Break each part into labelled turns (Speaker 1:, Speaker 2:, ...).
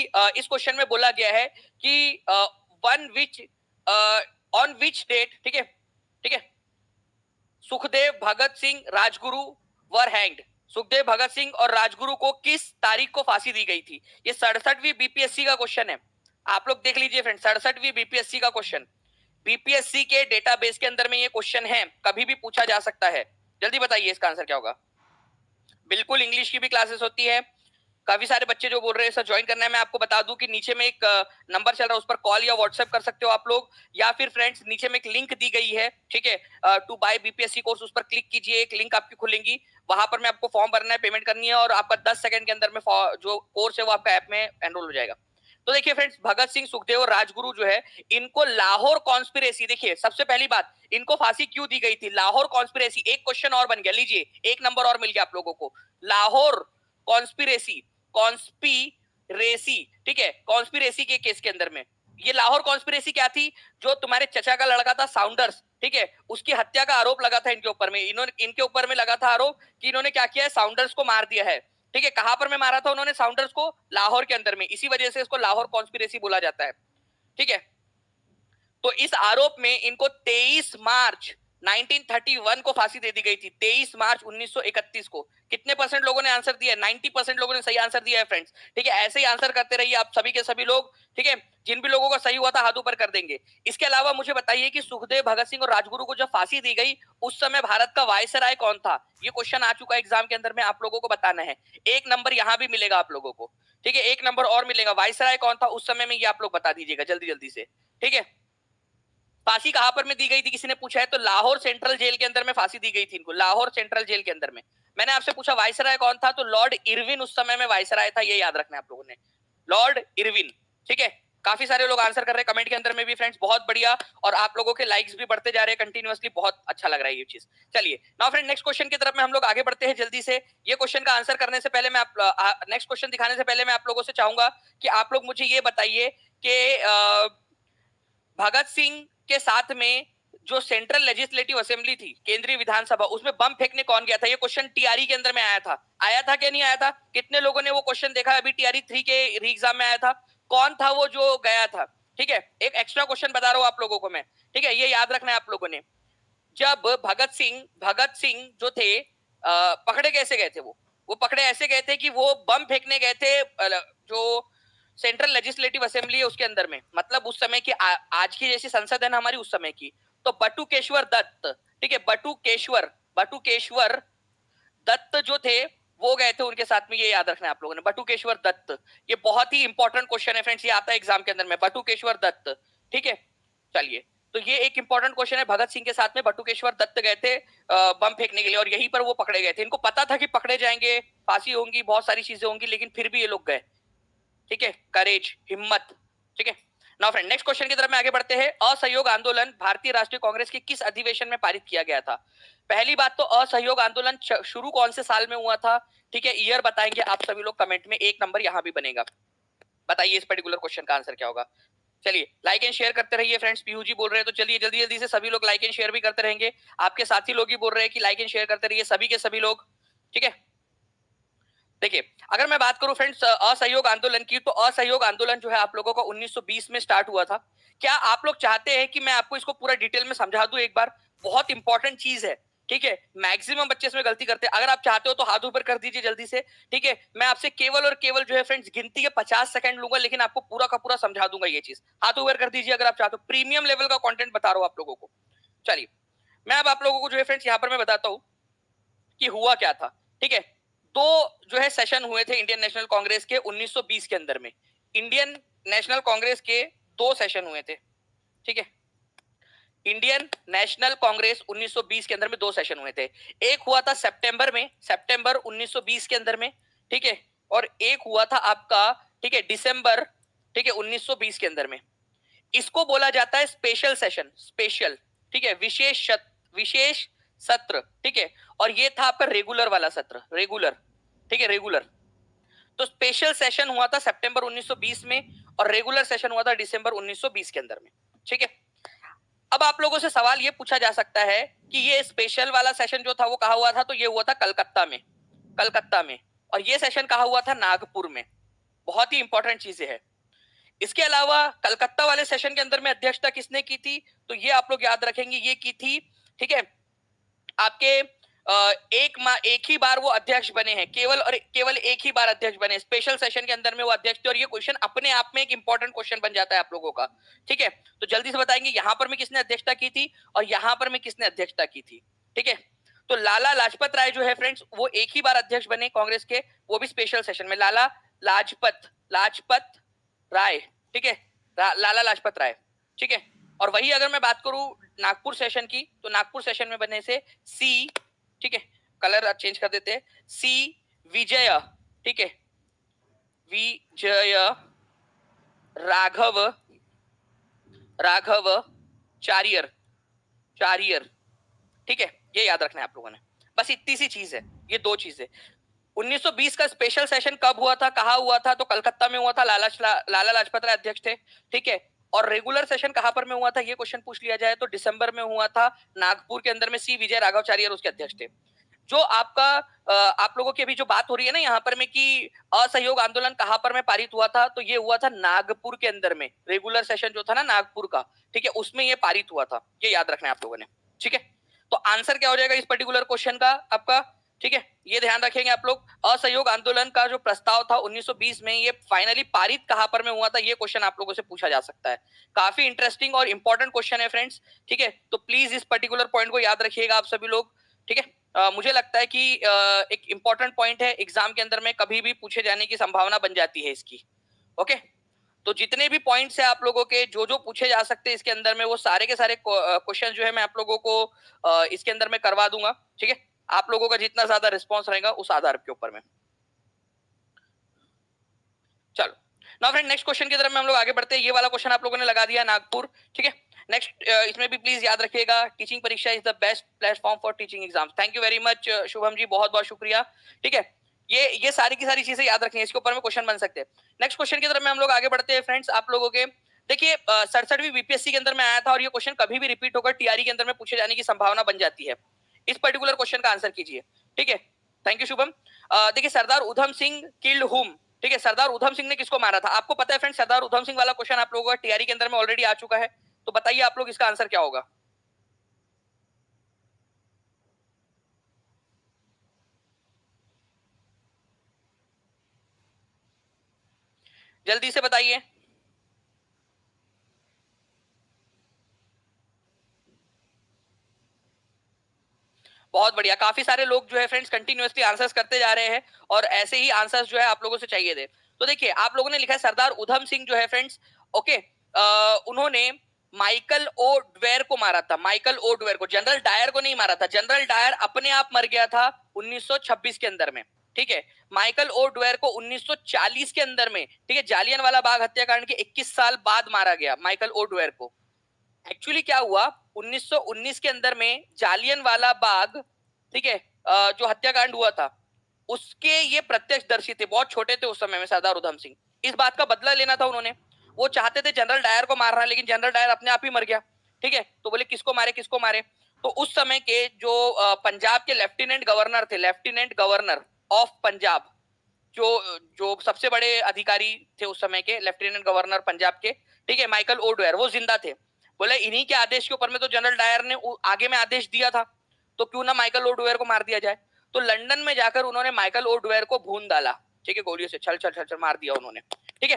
Speaker 1: इस क्वेश्चन में बोला गया है कि one which on which date, ठीक है, ठीक है, सुखदेव भगत सिंह राजगुरु वर हैंग्ड। सुखदेव भगत सिंह और राजगुरु को किस तारीख को फांसी दी गई थी? ये 67वीं बीपीएससी का क्वेश्चन है, आप लोग देख लीजिए फ्रेंड, 67वीं बीपीएससी का क्वेश्चन, बीपीएससी के डेटाबेस के अंदर में ये क्वेश्चन है, कभी भी पूछा जा सकता है। जल्दी बताइए इसका आंसर क्या होगा। बिल्कुल इंग्लिश की भी क्लासेस होती है, काफी सारे बच्चे जो बोल रहे हैं सर ज्वाइन करना है, मैं आपको बता दूं कि नीचे में एक नंबर चल रहा है, उस पर कॉल या व्हाट्सएप कर सकते हो आप लोग, या फिर फ्रेंड्स नीचे में एक लिंक दी गई है, ठीक है, टू बाय बीपीएससी कोर्स, उस पर क्लिक कीजिए, एक लिंक आपकी खुलेंगी, वहां पर में आपको फॉर्म भरना है, पेमेंट करनी है और आपका 10 सेकंड के अंदर में जो कोर्स है वो आपका ऐप में एनरोल हो जाएगा। तो देखिए फ्रेंड्स, भगत सिंह, सुखदेव और राजगुरु जो है, इनको लाहौर कॉन्स्पिरेसी, देखिए सबसे पहली बात, इनको फांसी क्यों दी गई थी? लाहौर कॉन्स्पिरेसी, एक क्वेश्चन और बन गया, लीजिए एक नंबर और मिल गया आप लोगों को। लाहौर कॉन्स्पिरेसी, कॉन्स्पिरेसी, ठीक है, कॉन्स्पिरेसी के केस के अंदर में ये लाहौर कॉन्स्पिरेसी क्या थी? जो तुम्हारे चचा का लड़का था साउंडर्स, ठीक है, उसकी हत्या का आरोप लगा था इनके ऊपर में, इनके ऊपर में लगा था आरोप कि इन्होंने क्या किया है, साउंडर्स को मार दिया है, ठीक है। कहां पर में मारा था उन्होंने साउंडर्स को? लाहौर के अंदर में, इसी वजह से इसको लाहौर कॉन्स्पिरेसी बोला जाता है, ठीक है। तो इस आरोप में इनको 23 मार्च 1931 को फांसी दे दी गई थी, 23 मार्च 1931 को। कितने परसेंट लोगों ने आंसर दिया है? 90% लोगों ने सही आंसर दिया है फ्रेंड्स, ठीक है। ऐसे ही आंसर करते रहिए आप सभी के सभी लोग, ठीक है। जिन भी लोगों का सही हुआ था हाथ ऊपर कर देंगे। इसके अलावा मुझे बताइए कि सुखदेव, भगत सिंह और राजगुरु को जब फांसी दी गई, उस समय भारत का वायसराय कौन था? ये क्वेश्चन आ चुका है एग्जाम के अंदर में, आप लोगों को बताना है। एक नंबर यहां भी मिलेगा आप लोगों को, ठीक है, एक नंबर और मिलेगा। वायसराय कौन था उस समय में, ये आप लोग बता दीजिएगा जल्दी जल्दी से, ठीक है। फांसी कहां पर में दी गई थी किसी ने पूछा है, तो लाहौर सेंट्रल जेल के अंदर में फांसी दी गई थी इनको, लाहौर सेंट्रल जेल के अंदर में। मैंने आपसे पूछा वायसराय कौन था, तो लॉर्ड इरविन उस समय में वायसराय था, ये याद रखना है आप लोगों ने, लॉर्ड इरविन, ठीक है। काफी सारे लोग आंसर कर रहे हैं कमेंट के अंदर में भी फ्रेंड्स, बहुत बढ़िया, और आप लोगों के लाइक्स भी बढ़ते जा रहे हैं कंटिन्यूअसली, बहुत अच्छा लग रहा है ये चीज। चलिए नाउ फ्रेंड, नेक्स्ट क्वेश्चन की तरफ में हम लोग आगे बढ़ते हैं जल्दी से। ये क्वेश्चन का आंसर करने से पहले मैं नेक्स्ट क्वेश्चन दिखाने से पहले मैं आप लोगों से चाहूंगा कि आप लोग मुझे ये बताइए कि भगत सिंह के साथ में जो सेंट्रल लेजिस्लेटिव असेंबली थी, केंद्रीय विधानसभा, उसमें बम फेंकने कौन गया था? ये क्वेश्चन टीआरई के अंदर में आया था क्या नहीं आया था? कितने लोगों ने वो क्वेश्चन देखा? अभी टीआरई 3 के री एग्जाम में आया था, कौन था वो जो गया था, ठीक है। एक एक्स्ट्रा क्वेश्चन बता रहा हूं आप लोगों को मैं, ठीक है, ये याद रखना है आप लोगों ने। जब भगत सिंह जो थे, पकड़े कैसे गए थे? वो पकड़े ऐसे गए थे कि वो बम फेंकने गए थे, जो सेंट्रल लेजिस्लेटिव असेंबली है उसके अंदर में, मतलब उस समय की आज की जैसी संसद है ना हमारी, उस समय की। तो बटुकेश्वर दत्त, ठीक है, बटुकेश्वर दत्त जो थे वो गए थे उनके साथ में, ये याद रखना है आप लोगों ने, बटुकेश्वर दत्त। ये बहुत ही इंपॉर्टेंट क्वेश्चन है फ्रेंड्स, ये आता है एग्जाम के अंदर में, बटुकेश्वर दत्त, ठीक है। चलिए, तो ये एक इंपॉर्टेंट क्वेश्चन है, भगत सिंह के साथ में बटुकेश्वर दत्त गए थे बम फेंकने के लिए, और यहीं पर वो पकड़े गए थे। इनको पता था कि पकड़े जाएंगे, फांसी होंगी, बहुत सारी चीजें होंगी, लेकिन फिर भी ये लोग गए, ठीक है, करेज, हिम्मत, ठीक है। नाउ फ्रेंड, नेक्स्ट क्वेश्चन की तरफ में आगे बढ़ते हैं। असहयोग आंदोलन भारतीय राष्ट्रीय कांग्रेस के किस अधिवेशन में पारित किया गया था? पहली बात तो असहयोग आंदोलन शुरू कौन से साल में हुआ था, ठीक है, ईयर बताएंगे आप सभी लोग कमेंट में, एक नंबर यहां भी बनेगा। बताइए इस पर्टिकुलर क्वेश्चन का आंसर क्या होगा। चलिए लाइक एंड शेयर करते रहिए फ्रेंड्स, पीयू जी बोल रहे हैं, तो चलिए जल्दी जल्दी से सभी लोग लाइक एंड शेयर भी करते रहेंगे। आपके साथी लोग ही बोल रहे हैं कि लाइक एंड शेयर करते रहिए, सभी के सभी लोग, ठीक है। देखिए, अगर मैं बात करूं फ्रेंड्स असहयोग आंदोलन की, तो असहयोग आंदोलन जो है आप लोगों का 1920 में स्टार्ट हुआ था। क्या आप लोग चाहते हैं कि मैं आपको इसको पूरा डिटेल में समझा दूं एक बार? बहुत इंपॉर्टेंट चीज है, ठीक है। मैक्सिमम बच्चे इसमें गलती करते हैं, अगर आप चाहते हो तो हाथ ऊपर कर दीजिए जल्दी से, ठीक है। मैं आपसे केवल और केवल जो है फ्रेंड्स गिनती के 50 सेकंड लूंगा, लेकिन आपको पूरा का पूरा समझा दूंगा ये चीज। हाथ ऊपर कर दीजिए अगर आप चाहते हो, प्रीमियम लेवल का कंटेंट बता रहा हूं आप लोगों को। चलिए, मैं अब आप लोगों को जो है फ्रेंड्स यहाँ पर मैं बताता हूँ कि हुआ क्या था, ठीक है। दो जो है सेशन हुए थे इंडियन नेशनल कांग्रेस के 1920 के अंदर में, इंडियन नेशनल कांग्रेस के दो सेशन हुए थे, ठीक है। इंडियन नेशनल कांग्रेस 1920 के अंदर में दो सेशन हुए थे। एक हुआ था सितंबर में, सितंबर 1920 के अंदर में, ठीक है, और एक हुआ था आपका, ठीक है, दिसंबर, ठीक है, 1920 के अंदर में। इसको बोला जाता है स्पेशल सेशन, स्पेशल, ठीक है, विशेष सत्र, ठीक है। और ये था आपका रेगुलर वाला सत्र, रेगुलर, ठीक है, रेगुलर। तो स्पेशल सेशन हुआ था सितंबर 1920 में, और रेगुलर सेशन हुआ था दिसंबर 1920 के अंदर में, ठीक है। अब आप लोगों से सवाल ये पूछा जा सकता है कि ये स्पेशल वाला सेशन जो था वो कहाँ हुआ था, तो ये हुआ था कलकत्ता में, कलकत्ता में। और ये सेशन कहाँ हुआ था? नागपुर में। बहुत ही इंपॉर्टेंट चीजें हैं। इसके अलावा कलकत्ता वाले सेशन के अंदर में अध्यक्षता किसने की थी, तो ये आप लोग याद रखेंगे, ये की थी, ठीक है, आपके एक ही बार वो अध्यक्ष बने हैं, केवल एक ही बार अध्यक्ष बने, स्पेशल सेशन के अंदर में वो अध्यक्ष थे, और ये क्वेश्चन अपने आप में एक इंपॉर्टेंट क्वेश्चन बन जाता है आप लोगों का। ठीक है, तो जल्दी से बताएंगे यहां पर में किसने अध्यक्षता की थी और यहां पर में किसने अध्यक्षता की थी। ठीक है, तो लाला लाजपत राय जो है फ्रेंड्स, वो एक ही बार अध्यक्ष बने कांग्रेस के, वो भी स्पेशल सेशन में, लाला लाजपत राय। ठीक है, लाला लाजपत राय। ठीक है, और वही अगर मैं बात करूं नागपुर सेशन की, तो नागपुर सेशन में बनने से सी, ठीक है, कलर चेंज कर देते हैं, सी विजय, ठीक है, विजय राघव चारियर। ठीक है, ये याद रखना है आप लोगों ने, बस इतनी सी चीज है, ये दो चीजें। 1920 का स्पेशल सेशन कब हुआ था, कहाँ हुआ था, तो कलकत्ता में हुआ था, लाला लाजपत राय अध्यक्ष थे। ठीक है, और रेगुलर सेशन कहां पर में हुआ था, ये क्वेश्चन पूछ लिया जाए तो दिसंबर में हुआ था, नागपुर के अंदर में, सी विजय राघवाचार्य उसके अध्यक्ष थे। जो आपका आप लोगों की अभी जो बात हो रही है ना यहाँ पर में कि असहयोग आंदोलन कहां पर में पारित हुआ था, तो ये हुआ था नागपुर के अंदर में, रेगुलर सेशन जो था ना नागपुर का, ठीक है, उसमें ये पारित हुआ था, ये याद रखना है आप लोगों ने। ठीक है, तो आंसर क्या हो जाएगा इस पर्टिकुलर क्वेश्चन का आपका, ठीक है, ये ध्यान रखेंगे आप लोग। असहयोग आंदोलन का जो प्रस्ताव था 1920 में, ये फाइनली पारित कहां पर में हुआ था, ये क्वेश्चन आप लोगों से पूछा जा सकता है। काफी इंटरेस्टिंग और इंपॉर्टेंट क्वेश्चन है फ्रेंड्स। ठीक है, तो प्लीज इस पर्टिकुलर पॉइंट को याद रखिएगा आप सभी लोग। ठीक है, मुझे लगता है कि एक इंपॉर्टेंट पॉइंट है, एग्जाम के अंदर में कभी भी पूछे जाने की संभावना बन जाती है इसकी। ओके, तो जितने भी पॉइंट्स है आप लोगों के जो जो पूछे जा सकते हैं इसके अंदर में, वो सारे के सारे क्वेश्चन जो है मैं आप लोगों को इसके अंदर में करवा दूंगा। ठीक है, आप लोगों का जितना ज्यादा रिस्पॉन्स रहेगा उस आधार के ऊपर में। चलो नाउ फ्रेंड, नेक्स्ट क्वेश्चन की तरफ में हम लोग आगे बढ़ते हैं। ये वाला क्वेश्चन आप लोगों ने लगा दिया नागपुर। ठीक है, नेक्स्ट इसमें भी प्लीज याद रखिएगा, teaching Pariksha is the best platform for teaching exams. Thank you very much Shubham ji, बहुत बहुत शुक्रिया। ठीक है, ये सारी की सारी चीजें याद रखेंगे, इसके ऊपर में क्वेश्चन बन सकते हैं। नेक्स्ट क्वेश्चन की तरफ में हम लोग आगे बढ़ते हैं फ्रेंड्स। आप लोगों के देखिए 67वीं बीपीएससी के अंदर में आया था, और ये क्वेश्चन कभी भी रिपीट होकर टीआरई के अंदर में पूछे जाने की संभावना बन जाती है। इस पर्टिकुलर क्वेश्चन का आंसर कीजिए। ठीक है, थैंक यू शुभम। देखिए सरदार उधम सिंह किल्ड हुम। ठीक है, सरदार उधम सिंह ने किसको मारा था, आपको पता है फ्रेंड, सरदार उधम सिंह वाला क्वेश्चन आप लोगों का टीआरई के अंदर में ऑलरेडी आ चुका है, तो बताइए आप लोग इसका आंसर क्या होगा। जल्दी से बताइए। बहुत बढ़िया, काफी सारे लोग जो है फ्रेंड्स कंटिन्यूअसली आंसर्स करते जा रहे हैं, और ऐसे ही आंसर्स जो है आप लोगों से चाहिए थे। तो देखिए आप लोगों ने लिखा है सरदार उधम सिंह जो है फ्रेंड्स, ओके, उन्होंने माइकल ओ ड्वेर को मारा था, माइकल ओ ड्वेर को, जनरल डायर को नहीं मारा था। जनरल डायर अपने आप मर गया था 1926 के अंदर में। ठीक है, माइकल ओ ड्वेर को 1940 के अंदर में, ठीक है, जालियनवाला बाग हत्याकांड के 21 साल बाद मारा गया माइकल ओ ड्वेर को। एक्चुअली क्या हुआ 1919 के अंदर में जालियनवाला बाग, ठीक है, जो हत्याकांड हुआ था उसके ये प्रत्यक्षदर्शी थे, बहुत छोटे थे उस समय में सरदार उधम सिंह। इस बात का बदला लेना था उन्होंने, वो चाहते थे जनरल डायर को मारना, लेकिन जनरल डायर अपने आप ही मर गया। ठीक है, तो बोले किसको मारे किसको मारे, तो उस समय के जो पंजाब के लेफ्टिनेंट गवर्नर थे, लेफ्टिनेंट गवर्नर ऑफ पंजाब, जो जो सबसे बड़े अधिकारी थे उस समय के, लेफ्टिनेंट गवर्नर पंजाब के, ठीक है, माइकल ओ ड्वेयर, वो जिंदा थे। बोले इन्हीं के आदेश के ऊपर में तो जनरल डायर ने आगे में आदेश दिया था, तो क्यों ना माइकल ओ ड्वेयर को मार दिया जाए। तो लंदन में जाकर उन्होंने माइकल ओ ड्वेयर को भून डाला, ठीक है, गोलियों से छल छल छल छल मार दिया उन्होंने। ठीक है,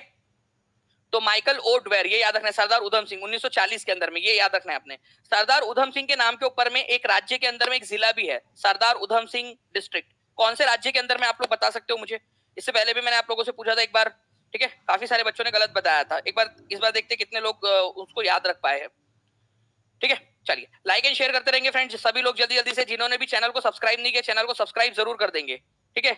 Speaker 1: तो माइकल ओ ड्वेयर, ये याद रखना है, सरदार उधम सिंह 1940 के अंदर में, ये याद रखना है आपने। सरदार उधम सिंह के नाम के ऊपर में एक राज्य के अंदर में एक जिला भी है, सरदार उधम सिंह डिस्ट्रिक्ट। कौन से राज्य के अंदर में आप लोग बता सकते हो मुझे, इससे पहले भी मैंने आप लोगों से पूछा था एक बार। ठीक है, काफी सारे बच्चों ने गलत बताया था, एक बार इस बार देखते कितने लोग उसको याद रख पाए हैं। ठीक है, चलिए लाइक एंड शेयर करते रहेंगे फ्रेंड्स, सभी लोग जल्दी जल्दी से, जिन्होंने भी चैनल को सब्सक्राइब नहीं किया चैनल को सब्सक्राइब जरूर कर देंगे। ठीक है,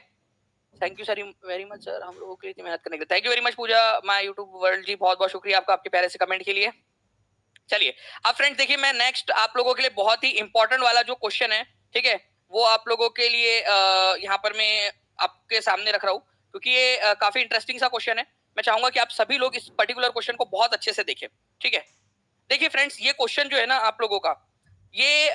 Speaker 1: thank you sir very much sir, हम लोगों के लिए मेहनत करने के लिए। Thank you very much Pooja my YouTube world ji, बहुत बहुत शुक्रिया आपका आपके प्यारे से कमेंट के लिए। चलिए अब फ्रेंड्स देखिए, मैं नेक्स्ट आप लोगों के लिए बहुत ही इंपॉर्टेंट वाला जो क्वेश्चन है, ठीक है, वो आप लोगों के लिए यहाँ पर मैं आपके सामने रख रहा हूँ, क्योंकि ये काफी इंटरेस्टिंग सा क्वेश्चन है। मैं चाहूंगा कि आप सभी लोग इस पर्टिकुलर क्वेश्चन को बहुत अच्छे से देखें। ठीक है, देखिए फ्रेंड्स, ये क्वेश्चन जो है ना आप लोगों का, ये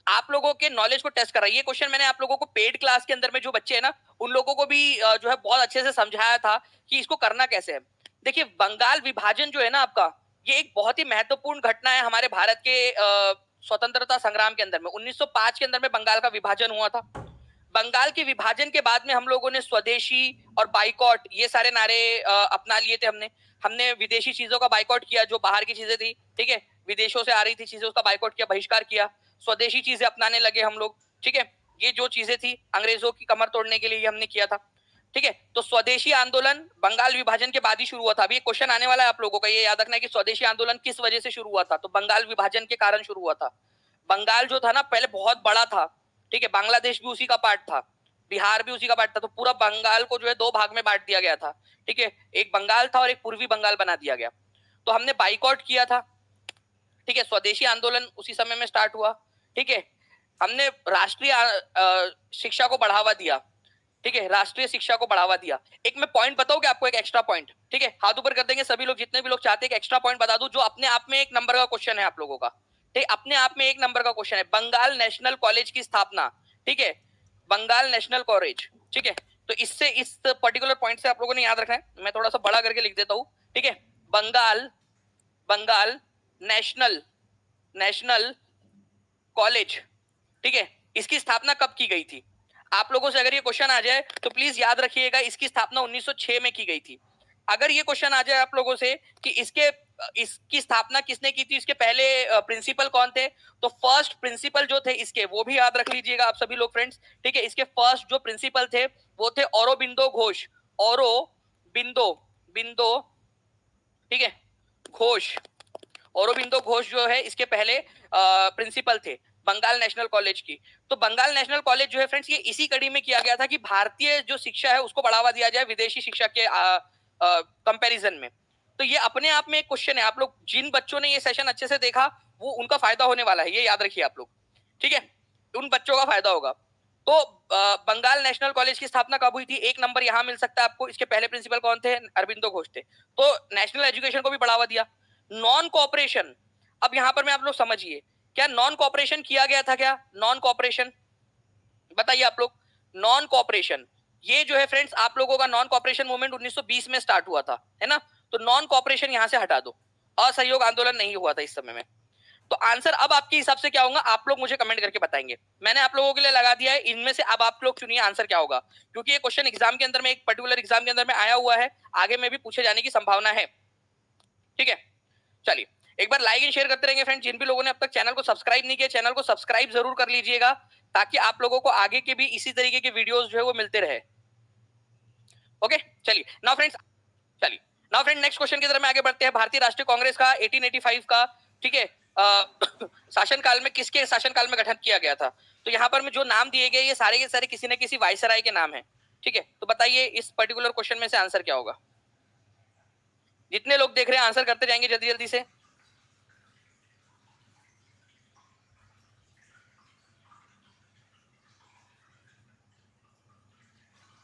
Speaker 1: आप लोगों के नॉलेज को टेस्ट कर रहा है। ये क्वेश्चन मैंने आप लोगों को पेड क्लास के अंदर में जो बच्चे हैं ना, उन लोगों को भी जो है बहुत अच्छे से समझाया था कि इसको करना कैसे है। देखिए, बंगाल विभाजन जो है ना आपका, ये एक बहुत ही महत्वपूर्ण घटना है हमारे भारत के स्वतंत्रता संग्राम के अंदर में। 1905 के अंदर में बंगाल का विभाजन हुआ था। बंगाल के विभाजन के बाद में हम लोगों ने स्वदेशी और बाइकॉट ये सारे नारे अपना लिए थे। हमने हमने विदेशी चीजों का बाइकॉट किया, जो बाहर की चीजें थी, ठीक है, विदेशों से आ रही थी चीजें, उसका बाइकॉट किया, बहिष्कार किया। स्वदेशी चीजें अपनाने लगे हम लोग, ठीक है। ये जो चीजें थी अंग्रेजों की कमर तोड़ने के लिए ये हमने किया था, ठीक है। तो स्वदेशी आंदोलन बंगाल विभाजन के बाद ही शुरू हुआ था। अभी एक क्वेश्चन आने वाला है आप लोगों का, ये याद रखना है कि स्वदेशी आंदोलन किस वजह से शुरू हुआ था। तो बंगाल विभाजन के कारण शुरू हुआ था। बंगाल जो था ना पहले बहुत बड़ा था, ठीक है, बांग्लादेश भी उसी का पार्ट था, बिहार भी उसी का पार्ट था। तो पूरा बंगाल को जो है दो भाग में बांट दिया गया था, ठीक है। एक बंगाल था और एक पूर्वी बंगाल बना दिया गया। तो हमने बाइकआउट किया था, ठीक है। स्वदेशी आंदोलन उसी समय में स्टार्ट हुआ, ठीक है। हमने राष्ट्रीय शिक्षा को बढ़ावा दिया, ठीक है, राष्ट्रीय शिक्षा को बढ़ावा दिया। एक मैं पॉइंट बताऊं कि आपको, एक एक्स्ट्रा पॉइंट, ठीक है, हाथ ऊपर कर देंगे सभी लोग, जितने भी लोग चाहते हैं, एक एक्स्ट्रा पॉइंट बता दूं जो अपने आप में एक नंबर का क्वेश्चन है आप लोगों का, ठीक, अपने आप में एक नंबर का क्वेश्चन है। बंगाल नेशनल कॉलेज की स्थापना, ठीक है, बंगाल नेशनल कॉलेज, ठीक है। तो इससे, इस पर्टिकुलर पॉइंट से आप लोगों ने याद रखना है। मैं थोड़ा सा बड़ा करके लिख देता हूं, ठीक है। Bengal Bengal national national college, ठीक है, इसकी स्थापना कब की गई थी? आप लोगों से अगर ये क्वेश्चन आ जाए तो प्लीज याद रखिएगा, इसकी स्थापना 1906 में की गई थी। अगर ये क्वेश्चन आ जाए आप लोगों से कि इसकी स्थापना किसने की थी, इसके पहले प्रिंसिपल कौन थे, तो फर्स्ट प्रिंसिपल जो थे इसके, वो भी याद रख लीजिएगा आप सभी लोग फ्रेंड्स, ठीक है। इसके फर्स्ट जो प्रिंसिपल थे वो थे औरोबिंदो घोष, औरोबिंदो बिंदो, ठीक है, घोष। औरोबिंदो घोष जो है इसके पहले प्रिंसिपल थे बंगाल नेशनल कॉलेज की। तो बंगाल नेशनल कॉलेज जो है फ्रेंड्स, ये इसी कड़ी में किया गया था कि भारतीय जो शिक्षा है उसको बढ़ावा दिया जाए विदेशी शिक्षा के कंपैरिजन में। तो ये अपने आप में एक क्वेश्चन है। आप लोग जिन बच्चों ने ये सेशन अच्छे से देखा वो उनका फायदा होने वाला है, ये याद रखिए आप लोग, ठीक है, उन बच्चों का फायदा होगा। तो बंगाल नेशनल कॉलेज की स्थापना कब हुई थी? एक नंबर यहां मिल सकता है आपको। इसके पहले प्रिंसिपल कौन थे? अरबिंदो घोष थे। तो नेशनल एजुकेशन को भी बढ़ावा दिया। नॉन कॉपरेशन, अब यहां पर मैं आप लोग समझिए, क्या नॉन कॉपरेशन किया गया था? क्या नॉन कॉपरेशन, बताइए आप लोग। नॉन कॉपरेशन, ये जो है फ्रेंड्स आप लोगों का नॉन कॉपरेशन मूवमेंट 1920 में स्टार्ट हुआ था, है ना। तो नॉन कॉपरेशन यहां से हटा दो, असहयोग आंदोलन नहीं हुआ था इस समय में। तो आंसर अब आपके हिसाब से क्या होगा, आप लोग मुझे कमेंट करके बताएंगे। मैंने आप लोगों के लिए लगा दिया है, इनमें से अब आप लोग चुनिए आंसर क्या होगा, क्योंकि ये क्वेश्चन एग्जाम के अंदर में, एक पर्टिकुलर एग्जाम के अंदर में आया हुआ है, आगे में भी पूछे जाने की संभावना है, ठीक है। चलिए, एक बार लाइक एंड शेयर करते रहेंगे फ्रेंड। जिन भी लोगों ने अब तक चैनल को सब्सक्राइब नहीं किया, चैनल को सब्सक्राइब जरूर कर लीजिएगा, ताकि आप लोगों को आगे के भी इसी तरीके के वीडियोस जो है वो मिलते रहे। ओके, चलिए नाउ फ्रेंड्स, चलिए नाउ फ्रेंड नेक्स्ट क्वेश्चन की तरफ में आगे बढ़ते हैं। भारतीय राष्ट्रीय कांग्रेस का 1885 का, ठीक है, शासनकाल में किसके शासनकाल में गठन किया गया था? तो यहाँ पर में जो नाम दिए गए ये सारे के सारे किसी न किसी वायसराय के नाम है, ठीक है। तो बताइए इस पर्टिकुलर क्वेश्चन में से आंसर क्या होगा? जितने लोग देख रहे हैं आंसर करते जाएंगे जल्दी जल्दी से।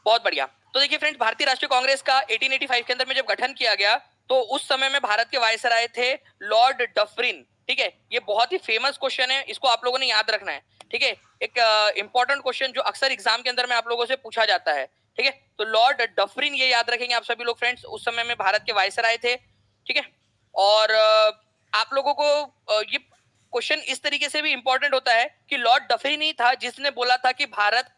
Speaker 1: बहुत बढ़िया। तो देखिए फ्रेंड्स, भारतीय राष्ट्रीय कांग्रेस का 1885 के अंदर में जब गठन किया गया तो उस समय में भारत के वायसराय थे लॉर्ड डफरिन, ठीक है। ये बहुत ही फेमस क्वेश्चन है, इसको आप लोगों ने याद रखना है, ठीक है। एक इंपॉर्टेंट क्वेश्चन जो अक्सर एग्जाम के अंदर में आप लोगों से पूछा जाता है, ठीक है। तो लॉर्ड डफरिन, ये याद रखेंगे आप सभी लोग फ्रेंड्स, उस समय में भारत के वायसराय थे, ठीक है। और आप लोगों को ये क्वेश्चन इस तरीके से भी इंपॉर्टेंट होता है कि लॉर्ड डफरिन ही था जिसने बोला था कि भारत,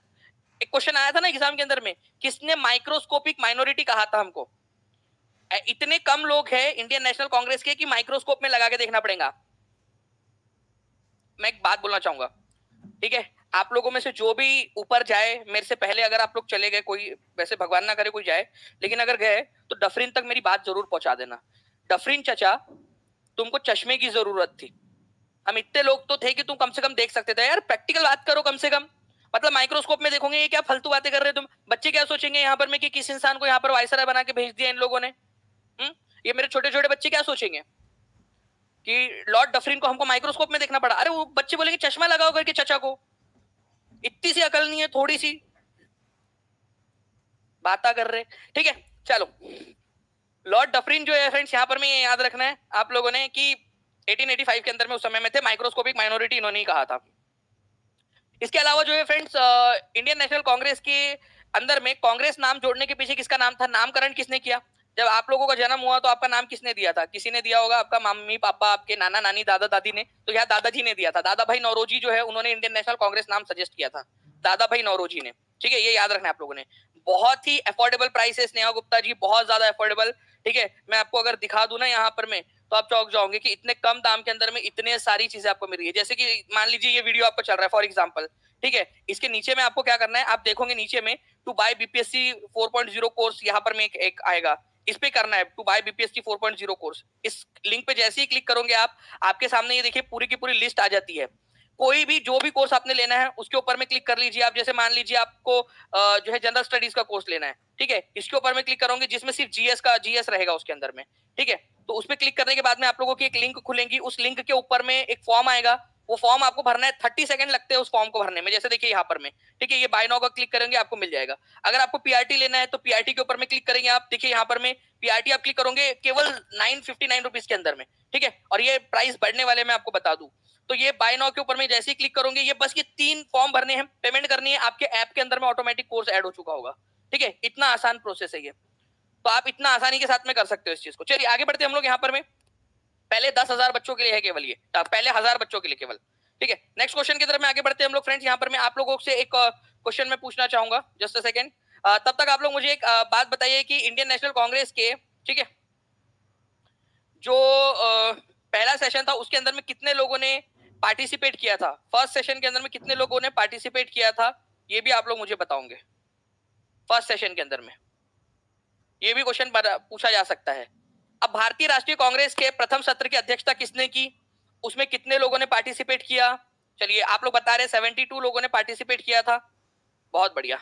Speaker 1: एक क्वेश्चन आया था ना एग्जाम के अंदर में, किसने माइक्रोस्कोपिक माइनॉरिटी कहा था हमको? इतने कम लोग हैं इंडियन नेशनल कांग्रेस के कि माइक्रोस्कोप में लगा के देखना पड़ेगा। मैं एक बात बोलना चाहूंगा, ठीक है, आप लोगों में से जो भी ऊपर जाए मेरे से पहले, अगर आप लोग चले गए, कोई वैसे भगवान ना करे कोई जाए, लेकिन अगर गए तो डफरिन तक मेरी बात जरूर पहुंचा देना। डफरिन चाचा, तुमको चश्मे की जरूरत थी। हम इतने लोग तो थे कि तुम कम से कम देख सकते थे। यार प्रैक्टिकल बात करो कम से कम। मतलब माइक्रोस्कोप में देखोगे ये क्या फालतू बातें कर रहे हो तुम? बच्चे क्या सोचेंगे यहाँ पर में कि किस इंसान को यहाँ पर वायसराय बना के भेज दिया इन लोगों ने? ये मेरे छोटे छोटे बच्चे क्या सोचेंगे कि लॉर्ड डफरिन को हमको माइक्रोस्कोप में देखना पड़ा? अरे वो बच्चे बोलेंगे चश्मा लगाओ करके चचा को। इतनी सी अकल नहीं है, थोड़ी सी बात कर रहे, ठीक है। चलो, लॉर्ड डफरिन जो है फ्रेंड्स, यहाँ पर में याद रखना है आप लोगों ने कि 1885 के अंदर में उस समय में थे, माइक्रोस्कोपिक माइनॉरिटी इन्होंने ही कहा था। इसके अलावा जो है फ्रेंड्स, इंडियन नेशनल कांग्रेस के अंदर में कांग्रेस नाम जोड़ने के पीछे किसका नाम था, नामकरण किसने किया? जब आप लोगों का जन्म हुआ तो आपका नाम किसने दिया था? किसी ने दिया होगा, आपका मम्मी पापा, आपके नाना नानी, दादा दादी ने। तो यहाँ दादाजी ने दिया था, दादा भाई नौरोजी जो है उन्होंने इंडियन नेशनल कांग्रेस नाम सजेस्ट किया था, दादा भाई नौरोजी ने। ठीक है, ये याद रखना है आप लोगों ने। बहुत ही अफोर्डेबल प्राइस है स्नेहा गुप्ता जी, बहुत ज्यादा अफोर्डेबल। ठीक है, मैं आपको अगर दिखा दूं ना यहाँ पर मैं, तो आप चौंक जाओगे कि इतने कम दाम के अंदर में इतने सारी चीजें आपको मिल रही है। जैसे कि मान लीजिए ये वीडियो आपको चल रहा है फॉर एग्जांपल, ठीक है, इसके नीचे में आपको क्या करना है, आप देखोगे नीचे में टू बाय बीपीएससी 4.0 कोर्स, यहाँ पर में एक आएगा, इस पे करना है टू बाय बीपीएससी 4.0 कोर्स। इस लिंक पे जैसे ही क्लिक करोगे आप, आपके सामने ये देखिए पूरी की पूरी लिस्ट आ जाती है। कोई भी जो भी कोर्स आपने लेना है उसके ऊपर में क्लिक कर लीजिए आप। जैसे मान लीजिए आपको जो है जनरल स्टडीज का कोर्स लेना है, ठीक है, इसके ऊपर में क्लिक करोगे जिसमें सिर्फ जीएस रहेगा उसके अंदर में। ठीक है, तो उस पर क्लिक करने के बाद में आप लोगों की एक लिंक खुलेगी, उस लिंक के ऊपर में एक फॉर्म आएगा, वो फॉर्म आपको भरना है। 30 सेकंड लगते हैं उस फॉर्म को भरने में। जैसे देखिए यहाँ पर में, ठीक है, ये बाय नाउ का क्लिक करेंगे आपको मिल जाएगा। अगर आपको पीआरटी लेना है तो पीआरटी के ऊपर में क्लिक करेंगे आप, देखिए यहाँ पर में पीआरटी आप क्लिक करोगे केवल 959 रुपीज के अंदर में। ठीक है, और ये प्राइस बढ़ने वाले मैं आपको बता दूं। तो ये बाय नाउ के ऊपर में जैसे ही क्लिक करोगे, ये बस ये 3 फॉर्म भरने हैं, पेमेंट करनी है, आपके ऐप के अंदर में ऑटोमेटिक कोर्स ऐड हो चुका होगा। ठीक है, इतना आसान प्रोसेस है ये, तो आप इतना आसानी के साथ में कर सकते हो इस चीज को। चलिए आगे बढ़ते हैं हम लोग यहाँ पर में। पहले 10,000 बच्चों के लिए है केवल ये, पहले 1000 बच्चों के लिए केवल। ठीक है, नेक्स्ट क्वेश्चन की तरफ में आगे बढ़ते हैं हम लोग फ्रेंड्स। यहाँ पर मैं आप लोगों से एक क्वेश्चन में पूछना चाहूंगा, जस्ट अ सेकंड। तब तक आप लोग मुझे एक बात बताइए कि इंडियन नेशनल कांग्रेस के, ठीक है, जो पहला सेशन था उसके अंदर में कितने लोगों ने पार्टिसिपेट किया था? फर्स्ट सेशन के अंदर में कितने लोगों ने पार्टिसिपेट किया था, ये भी आप लोग मुझे बताओगे। फर्स्ट सेशन के अंदर में ये भी क्वेश्चन पूछा जा सकता है। अब भारतीय राष्ट्रीय कांग्रेस के प्रथम सत्र की अध्यक्षता किसने की, उसमें कितने लोगों ने पार्टिसिपेट किया? चलिए आप लोग बता रहे 72 लोगों ने पार्टिसिपेट किया था, बहुत बढ़िया।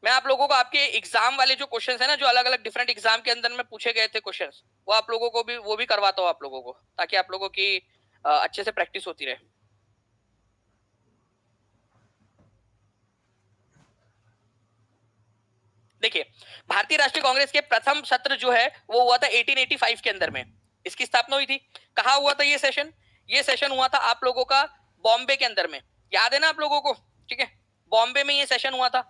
Speaker 1: मैं आप लोगों को आपके एग्जाम वाले जो क्वेश्चंस है ना, जो अलग अलग डिफरेंट एग्जाम के अंदर में पूछे गए थे क्वेश्चंस, वो आप लोगों को भी वो भी करवाता हूँ आप लोगों को, ताकि आप लोगों की अच्छे से प्रैक्टिस होती रहे। देखिए, भारतीय राष्ट्रीय कांग्रेस के प्रथम सत्र जो है वो हुआ था 1885 के अंदर में, इसकी स्थापना हुई थी। कहा हुआ था ये सेशन? ये सेशन हुआ था आप लोगों का बॉम्बे के अंदर में, याद है ना आप लोगों को? ठीक है, बॉम्बे में ये सेशन हुआ था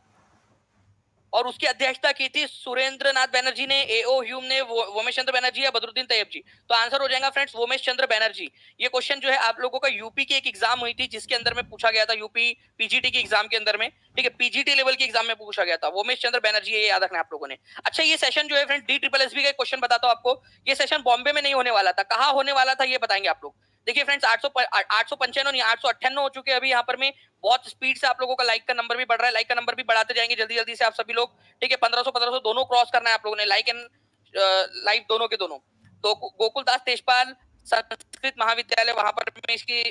Speaker 1: और उसकी अध्यक्षता की थी सुरेंद्र नाथ बैनर्जी ने, एओ ह्यूम ने, वोमेश चंद्र बैनर्जी या बदरुद्दीन तैयब जी। तो आंसर हो जाएगा फ्रेंड्स वोमेश चंद्र बैनर्जी। ये क्वेश्चन जो है आप लोगों का यूपी की एक एग्जाम हुई थी जिसके अंदर में पूछा गया था, यूपी पीजीटी की एग्जाम के अंदर में। ठीक है, पीजीटी लेवल की एग्जाम में पूछा गया था, वोमेश चंद्र बैनर्जी, ये याद रखना आप लोगों ने। अच्छा, ये सेशन जो है फ्रेंड DSSB का क्वेश्चन बताता हूँ आपको। ये सेशन बॉम्बे में नहीं होने वाला था, कहाँ होने वाला था ये बताएंगे आप लोग। देखिए फ्रेंड्स, 855 858 हो चुके हैं अभी यहाँ पर में। बहुत स्पीड से आप लोगों का लाइक का नंबर भी बढ़ रहा है, लाइक का नंबर भी बढ़ाते जाएंगे जल्दी जल्दी से आप सभी लोग। ठीक है, 1500 दोनों क्रॉस करना है आप लोगों ने, लाइक एंड लाइव दोनों के दोनों। तो गोकुलदास तेजपाल संस्कृत महाविद्यालय, वहां पर में इसकी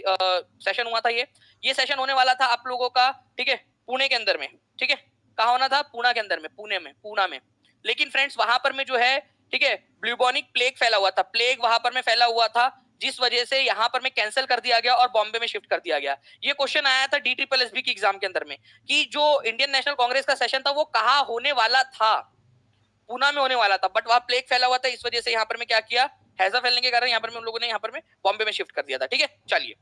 Speaker 1: सेशन हुआ था। ये सेशन होने वाला था आप लोगों का, ठीक है, पुणे के अंदर में। ठीक है, कहा होना था? पूना के अंदर में, पुणे में, पूना में। लेकिन फ्रेंड्स वहां पर में जो है, ठीक है, ब्लूबोनिक प्लेग फैला हुआ था, प्लेग वहां पर में फैला हुआ था, जिस वजह से यहाँ पर में कैंसिल कर दिया गया और बॉम्बे में शिफ्ट कर दिया गया। ये क्वेश्चन आया था DSSB की एग्जाम के अंदर में कि जो इंडियन नेशनल कांग्रेस का सेशन था वो कहाँ होने वाला था, पूना में होने वाला था, बट वहां प्लेग फैला हुआ था, इस वजह से यहाँ पर में क्या किया, हैजा फैलने के कारण यहाँ पर में उन लोगों ने यहाँ पर में बॉम्बे में शिफ्ट कर दिया था। ठीक है, चलिए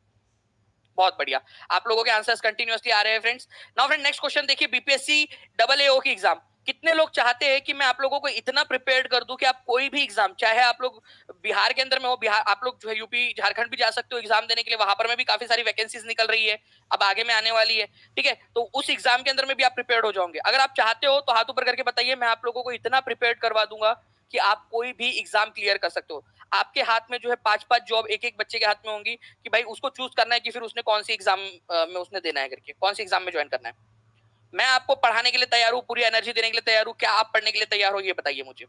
Speaker 1: बहुत बढ़िया, आप लोगों के आंसर्स कंटिन्यूअसली आ रहे हैं friends. Now friend next question देखिए, बीपीएससी AAO की एग्जाम। कितने लोग चाहते हैं कि मैं आप लोगों को इतना प्रिपेयर्ड कर दूं कि आप कोई भी एग्जाम, चाहे आप लोग बिहार के अंदर में हो, बिहार आप लोग जो है यूपी झारखंड भी जा सकते हो एग्जाम देने के लिए, वहां पर में भी काफी सारी वैकेंसीज निकल रही है, अब आगे में आने वाली है। ठीक है, तो उस एग्जाम के अंदर में भी आप प्रिपेयर्ड हो जाओगे। अगर आप चाहते हो तो हाथ ऊपर करके बताइए, मैं आप लोगों को इतना प्रिपेयर्ड करवा दूंगा कि आप कोई भी एग्जाम क्लियर कर सकते हो। आपके हाथ में जो है 5-5 जॉब एक एक बच्चे के हाथ में होंगी कि भाई उसको चूज करना है कि फिर उसने कौन सी एग्जाम में उसने देना है करके, कौन सी एग्जाम में ज्वाइन करना है। मैं आपको पढ़ाने के लिए तैयार हूँ, पूरी एनर्जी देने के लिए तैयार हूँ, क्या आप पढ़ने के लिए तैयार हो, ये बताइए मुझे।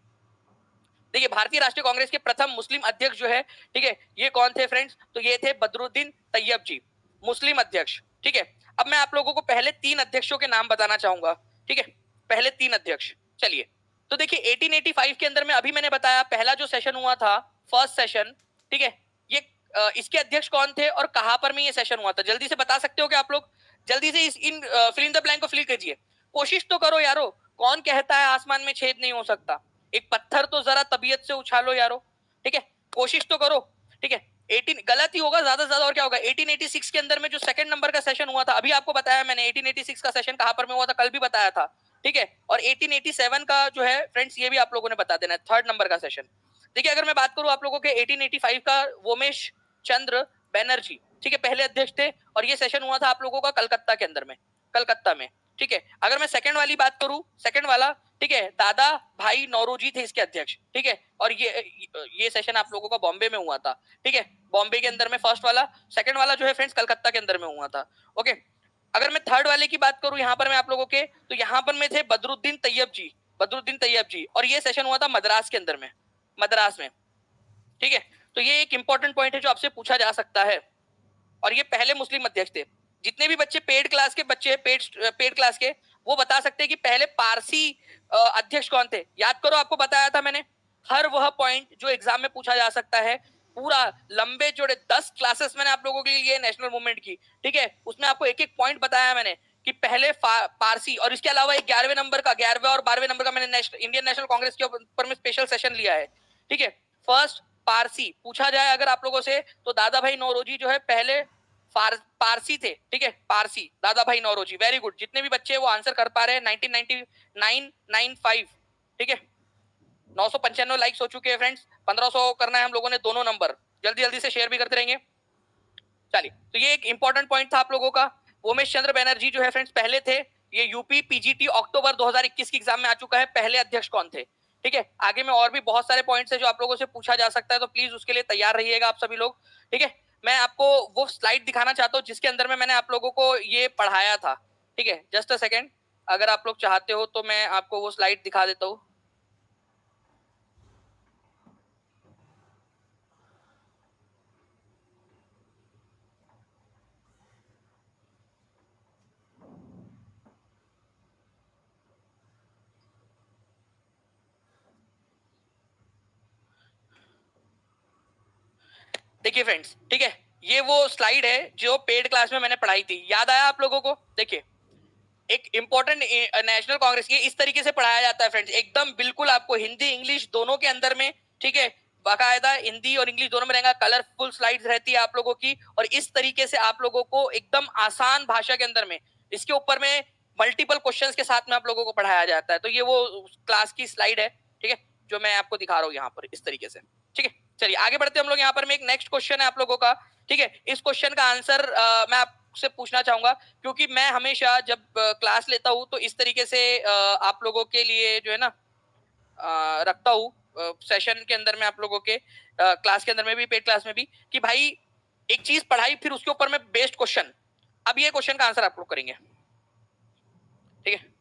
Speaker 1: देखिए, भारतीय राष्ट्रीय कांग्रेस के प्रथम मुस्लिम अध्यक्ष जो है, ठीक है, ये कौन थे फ्रेंड्स? तो ये थे बदरुद्दीन तैयब जी, मुस्लिम अध्यक्ष। ठीक है, अब मैं आप लोगों को पहले 3 अध्यक्षों के नाम बताना चाहूंगा। ठीक है, पहले 3 अध्यक्ष। चलिए, तो देखिए 1885 के अंदर में अभी मैंने बताया पहला जो सेशन हुआ था, फर्स्ट सेशन, ठीक है, ये इसके अध्यक्ष कौन थे और कहां पर में ये सेशन हुआ था? जल्दी से बता सकते हो क्या आप लोग? जल्दी से इन फिल इन द ब्लैंक को फिल कीजिए, कोशिश तो करो यारो। कौन कहता है आसमान में छेद नहीं हो सकता? एक पत्थर तो जरा तबीयत से उछालो यारो। ठीक है, कोशिश तो करो। ठीक है, 18 गलत ही होगा ज्यादा से ज्यादा, और क्या होगा। 1886 के अंदर में जो सेकंड नंबर का सेशन हुआ था, अभी आपको बताया मैंने 1886 का सेशन कहां पर में हुआ था, कल भी बताया था, ठीक है। और 1887 का जो है फ्रेंड्स, ये भी आप लोगों ने बता देना है, थर्ड नंबर का सेशन। देखिए अगर मैं बात करूं आप लोगों के 1885 का, वोमेश चंद्र बैनर्जी, ठीक है, पहले अध्यक्ष थे, और ये सेशन हुआ था आप लोगों का कलकत्ता के अंदर में, कलकत्ता में, ठीक है। अगर मैं सेकंड वाली बात करूं, सेकंड वाला, ठीक है, दादा भाई नौरोजी थे इसके अध्यक्ष, ठीक है। और ये सेशन आप लोगों का बॉम्बे में हुआ था, ठीक है, बॉम्बे के अंदर में फर्स्ट वाला। सेकंड वाला जो है फ्रेंड्स कलकत्ता के अंदर में हुआ था, ओके। अगर मैं थर्ड वाले की बात करूं यहाँ पर मैं आप लोगों के, तो यहाँ पर में थे बदरुद्दीन तैयब जी, बदरुद्दीन तैयब जी, और ये सेशन हुआ था मद्रास के अंदर में, मद्रास में, ठीक है। तो ये एक इंपॉर्टेंट पॉइंट है जो आपसे पूछा जा सकता है। और ये पहले मुस्लिम अध्यक्ष थे। जितने भी बच्चे पेड क्लास के बच्चे हैं, पेड क्लास के, वो बता सकते हैं कि पहले पारसी अध्यक्ष कौन थे। याद करो, आपको बताया था मैंने, हर वह पॉइंट जो एग्जाम में पूछा जा सकता है, पूरा लंबे जोड़े 10 क्लासेस मैंने आप लोगों के लिए लिए नेशनल मूवमेंट की, ठीक है। उसमें आपको एक एक पॉइंट बताया मैंने कि पहले पारसी, और इसके अलावा 11वें नंबर का, 11वें और 12वें नंबर का मैंने इंडियन नेशनल कांग्रेस के ऊपर में स्पेशल सेशन लिया है, ठीक है। फर्स्ट पारसी पूछा जाए अगर आप लोगों से, तो दादा भाई नौरोजी जो है पहले पारसी थे, ठीक है, पारसी दादा भाई नौरोजी। वेरी गुड, जितने भी बच्चे वो आंसर कर पा रहे हैं, 199995, ठीक है। 995 लाइक्स हो चुके हैं फ्रेंड्स, 1500 करना है हम लोगों ने दोनों नंबर, जल्दी जल्दी से शेयर भी करते रहेंगे। चलिए, तो ये एक इंपॉर्टेंट पॉइंट था आप लोगों का। उमेश चंद्र बैनर्जी जो है फ्रेंड्स पहले थे, ये यूपी पीजीटी अक्टूबर 2021 के एग्जाम में आ चुका है, पहले अध्यक्ष कौन थे, ठीक है। आगे में और भी बहुत सारे पॉइंट्स है जो आप लोगों से पूछा जा सकता है, तो प्लीज उसके लिए तैयार रहिएगा आप सभी लोग, ठीक है। मैं आपको वो स्लाइड दिखाना चाहता हूँ जिसके अंदर में मैंने आप लोगों को ये पढ़ाया था, ठीक है। जस्ट अ सेकेंड, अगर आप लोग चाहते हो तो मैं आपको वो स्लाइड दिखा देता हूँ। देखिए फ्रेंड्स, ठीक है, ये वो स्लाइड है जो पेड क्लास में मैंने पढ़ाई थी, याद आया आप लोगों को। देखिए, एक इंपॉर्टेंट नेशनल कांग्रेस की इस तरीके से पढ़ाया जाता है फ्रेंड्स, एकदम बिल्कुल आपको हिंदी इंग्लिश दोनों के अंदर में, ठीक है, बाकायदा हिंदी और इंग्लिश दोनों में रहेगा, कलरफुल स्लाइड्स रहती है आप लोगों की, और इस तरीके से आप लोगों को एकदम आसान भाषा के अंदर में इसके ऊपर में मल्टीपल क्वेश्चंस के साथ में आप लोगों को पढ़ाया जाता है। तो ये वो क्लास की स्लाइड है, ठीक है, जो मैं आपको दिखा रहा हूँ यहाँ पर इस तरीके से, ठीक है। चलिए आगे बढ़ते हम लोग, यहाँ पर में एक नेक्स्ट क्वेश्चन है आप लोगों का, ठीक है। इस क्वेश्चन का आंसर मैं आपसे पूछना चाहूंगा, क्योंकि मैं हमेशा जब क्लास लेता हूँ तो इस तरीके से आप लोगों के लिए जो है ना रखता हूँ सेशन के अंदर में, आप लोगों के क्लास के अंदर में भी, पेड क्लास में भी, कि भाई एक चीज पढ़ाई फिर उसके ऊपर में बेस्ड क्वेश्चन। अब ये क्वेश्चन का आंसर आप लोग करेंगे, ठीक है।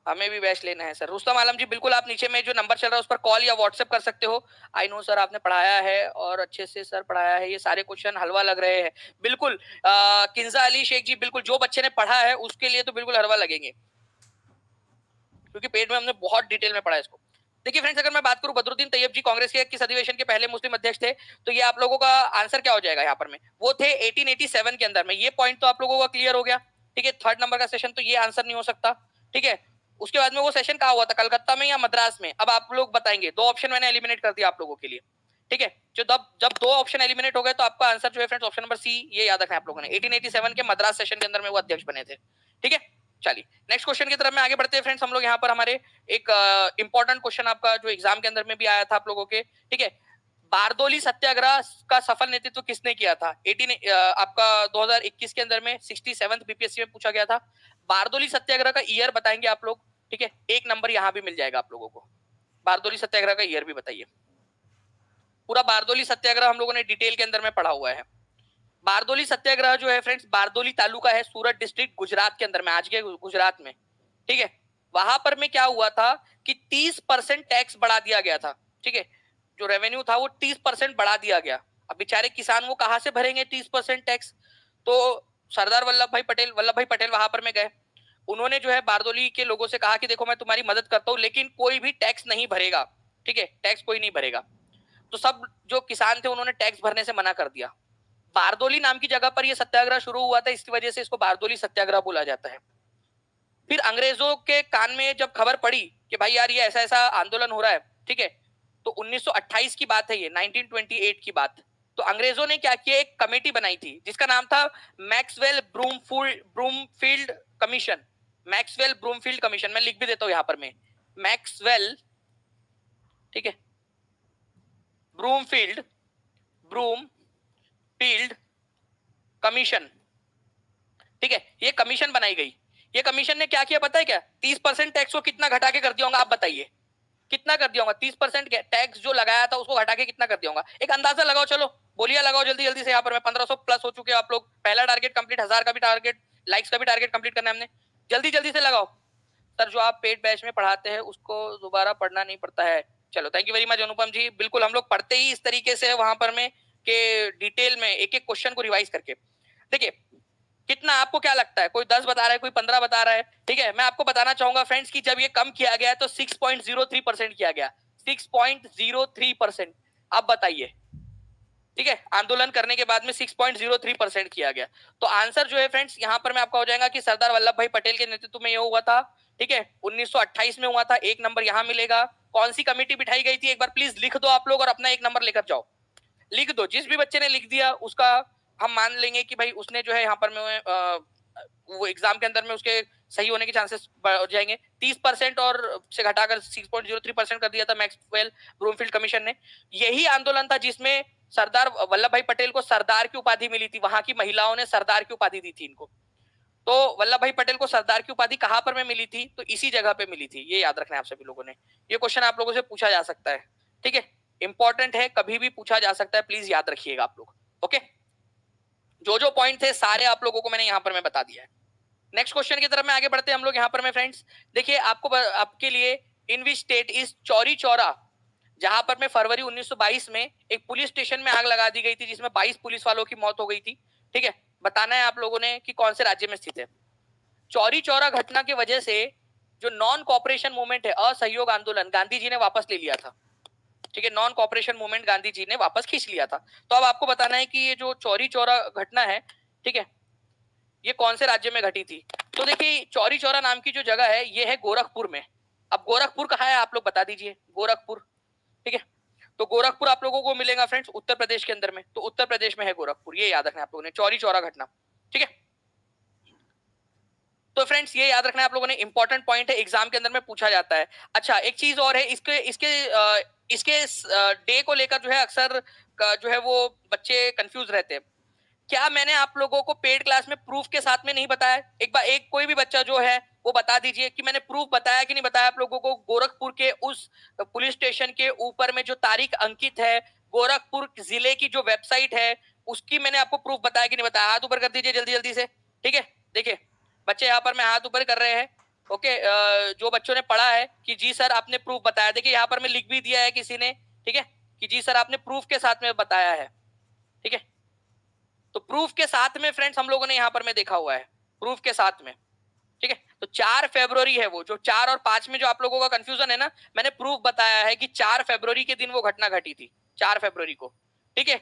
Speaker 1: हमें भी बैच लेना है सर। रुस्तम आलम जी, बिल्कुल आप नीचे में जो नंबर चल रहा है उस पर कॉल या व्हाट्सएप कर सकते हो। आई नो सर, आपने पढ़ाया है और अच्छे से सर पढ़ाया है, ये सारे क्वेश्चन हलवा लग रहे हैं। बिल्कुल किंजा अली शेख जी, बिल्कुल जो बच्चे ने पढ़ा है उसके लिए तो बिल्कुल हलवा लगेंगे, क्योंकि पेड में हमने बहुत डिटेल में पढ़ा है इसको। देखिए फ्रेंड्स, अगर मैं बात करूं, बदरुद्दीन तैयब जी कांग्रेस के किस अधिवेशन के पहले मुस्लिम अध्यक्ष थे, तो ये आप लोगों का आंसर क्या हो जाएगा यहाँ पर में, वो थे 1887 के अंदर में। ये पॉइंट तो आप लोगों का क्लियर हो गया, ठीक है। थर्ड नंबर का सेशन तो ये आंसर नहीं हो सकता, ठीक है। उसके बाद में वो सेशन कहाँ हुआ था, कलकत्ता में या मद्रास में, अब आप लोग बताएंगे। दो ऑप्शन मैंने एलिमिनेट कर दिया आप लोगों के लिए, ठीक है। जो जब दो ऑप्शन एलिमिनेट हो गए तो आपका आंसर जो है फ्रेंड्स ऑप्शन नंबर सी, ये याद रखना आप लोगों ने, 1887 के मद्रास सेशन के अंदर में वो अध्यक्ष बने थे, ठीक है। चलिए नेक्स्ट क्वेश्चन की तरफ में आगे बढ़ते हैं फ्रेंड्स हम लोग। यहाँ पर हमारे एक इंपॉर्टेंट क्वेश्चन आपका जो एग्जाम के अंदर में भी आया था आप लोगों के, ठीक है। बारदोली सत्याग्रह का सफल नेतृत्व किसने किया था, 18 आपका 2021 के अंदर में 67th बीपीएससी में पूछा गया था। बारदोली सत्याग्रह का ईयर बताएंगे आप लोग, ठीक है। एक नंबर यहाँ भी मिल जाएगा आप लोगों को। बारदोली सत्याग्रह का ईयर भी बताइए। पूरा बारदोली सत्याग्रह हम लोगों ने डिटेल के अंदर में पढ़ा हुआ है। बारदोली सत्याग्रह जो है फ्रेंड्स, बारदोली तालुका है, सूरत डिस्ट्रिक्ट, गुजरात के अंदर में, आज के गुजरात में, ठीक है। वहां पर में क्या हुआ था कि 30% टैक्स बढ़ा दिया गया था, ठीक है। जो रेवेन्यू था वो 30% बढ़ा दिया गया। अब बेचारे किसान वो कहां से भरेंगे 30% टैक्स। तो सरदार वल्लभ भाई पटेल वहां पर में गए। उन्होंने जो है बारदोली के लोगों से कहा कि देखो मैं तुम्हारी मदद करता हूँ, लेकिन कोई भी टैक्स नहीं भरेगा, ठीक है, टैक्स कोई नहीं भरेगा। तो सब जो किसान थे उन्होंने टैक्स भरने से मना कर दिया। बारदोली नाम की जगह पर यह सत्याग्रह शुरू हुआ था, इसकी वजह से इसको बारदोली सत्याग्रह बोला जाता है। फिर अंग्रेजों के कान में जब खबर पड़ी कि भाई यार ये ऐसा ऐसा आंदोलन हो रहा है, ठीक है, तो 1928 की बात है ये, 1928 की बात। तो अंग्रेजों ने क्या किया, एक कमेटी बनाई थी जिसका नाम था Maxwell Broomfield commission. Maxwell Broomfield commission, मैं लिख भी देता हूं यहां पर मैं, मैक्सवेल, ठीक है, ब्रूमफील्ड ब्रूमफील्ड कमीशन, ठीक है, ये कमीशन बनाई गई। ये कमीशन ने क्या किया पता है क्या, 30% टैक्स को कितना घटा के कर दिया होगा, आप बताइए कितना कर दिया होगा? 30% टैक्स जो लगाया था उसको घटा के कितना कर दिया होगा? एक अंदाजा लगाओ, चलो बोलिए, लगाओ जल्दी जल्दी से। यहाँ पर मैं 1500 प्लस हो चुके हैं आप लोग। पहला टारगेट कंप्लीट, 1000 का भी टारगेट, लाइक्स का भी टारगेट कंप्लीट करना है हमने। जल्दी जल्दी से लगाओ। सर जो आप पेड बैच में पढ़ाते हैं उसको दोबारा पढ़ना नहीं पड़ता है। चलो थैंक यू वेरी मच अनुपम जी, बिल्कुल हम लोग पढ़ते ही इस तरीके से वहां पर में के डिटेल में एक एक क्वेश्चन को रिवाइज करके। देखिए कितना, आपको क्या लगता है, कोई 10 बता रहा है, कोई 15 बता रहा है, ठीक है। मैं आपको बताना चाहूंगा फ्रेंड्स कि जब ये कम किया गया तो 6.03% किया गया, 6.03%। अब बताइए, ठीक है, आंदोलन करने के बाद में 6.03% किया गया। तो आंसर जो है फ्रेंड्स यहाँ पर मैं आपका हो जाएगा कि सरदार वल्लभ भाई पटेल के नेतृत्व में ये हुआ था, ठीक है, 1928 में हुआ था। एक नंबर यहाँ मिलेगा। कौन सी कमेटी बिठाई गई थी, एक बार प्लीज लिख दो आप लोग और अपना एक नंबर लेकर जाओ, लिख दो। जिस भी बच्चे ने लिख दिया उसका हम मान लेंगे कि भाई उसने जो है यहाँ पर में वो एग्जाम के अंदर में उसके सही होने के चांसेस बढ़ जाएंगे। 30% और से घटाकर 6.03% कर दिया था मैक्सवेल ब्रूमफील्ड कमीशन ने। यही आंदोलन था जिसमें सरदार वल्लभ भाई पटेल को सरदार की उपाधि मिली थी। वहां की महिलाओं ने सरदार की उपाधि दी थी इनको। तो वल्लभ भाई पटेल को सरदार की उपाधि कहां पर में मिली थी, तो इसी जगह पे मिली थी। ये याद रखना है आप सभी लोगों ने। ये क्वेश्चन आप लोगों से पूछा जा सकता है, ठीक है, इंपॉर्टेंट है, कभी भी पूछा जा सकता है, प्लीज याद रखिएगा आप लोग। ओके, जो जो पॉइंट थे सारे आप लोगों को मैंने यहाँ पर मैं बता दिया है। नेक्स्ट क्वेश्चन की तरफ में आगे बढ़ते हैं हम लोग यहाँ पर में फ्रेंड्स। देखिए आपको आपके लिए in which state is Chauri Chaura, जहां पर में फरवरी 1922 में एक पुलिस स्टेशन में आग लगा दी गई थी जिसमें 22 पुलिस वालों की मौत हो गई थी, ठीक है। बताना है आप लोगों ने कि कौन से राज्य में स्थित है। चौरी चौरा घटना की वजह से जो नॉन कॉपरेशन मूवमेंट है, असहयोग आंदोलन, गांधी जी ने वापस ले लिया था, ठीक है। Non cooperation movement Gandhi ji ने वापस खींच लिया था। तो अब आपको बताना है कि ये जो चौरी चौरा घटना है, ठीक है, ये कौन से राज्य में घटी थी। तो देखिए चौरी चौरा नाम की जो जगह है ये है गोरखपुर में। अब गोरखपुर कहाँ है आप लोग बता दीजिए, गोरखपुर, ठीक है। तो गोरखपुर आप लोगों को मिलेगा फ्रेंड्स उत्तर प्रदेश के अंदर में। तो उत्तर प्रदेश में है गोरखपुर, ये याद रखना आप लोगों ने, चौरी चौरा घटना, ठीक है। तो फ्रेंड्स ये याद रखना है आप लोगों ने, इंपॉर्टेंट पॉइंट है, एग्जाम के अंदर में पूछा जाता है। अच्छा एक चीज और है, इसके डे को लेकर जो है अक्सर जो है वो बच्चे कंफ्यूज रहते हैं। क्या मैंने आप लोगों को पेड क्लास में प्रूफ के साथ में नहीं बताया? एक बार एक कोई भी बच्चा जो है वो बता दीजिए कि मैंने प्रूफ बताया कि नहीं बताया आप लोगों को। गोरखपुर के उस पुलिस स्टेशन के ऊपर में जो तारीख अंकित है, गोरखपुर जिले की जो वेबसाइट है उसकी मैंने आपको प्रूफ बताया कि नहीं बताया? हाथ ऊपर कर दीजिए जल्दी जल्दी से, ठीक है। देखिए बच्चे यहाँ पर मैं हाथ ऊपर कर रहे हैं, ओके। जो बच्चों ने पढ़ा है कि जी सर आपने प्रूफ बताया, देखिए यहाँ पर मैं लिख भी दिया है किसी ने, ठीक है, कि जी सर आपने प्रूफ के साथ में बताया है, ठीक है। तो प्रूफ के साथ में फ्रेंड्स हम लोगों ने यहाँ पर में देखा हुआ है, प्रूफ के साथ में, ठीक है। तो 4 फरवरी है वो, जो 4 और 5 में जो आप लोगों का कंफ्यूजन है ना, मैंने प्रूफ बताया है कि 4 फरवरी के दिन वो घटना घटी थी, 4 फरवरी को, ठीक है।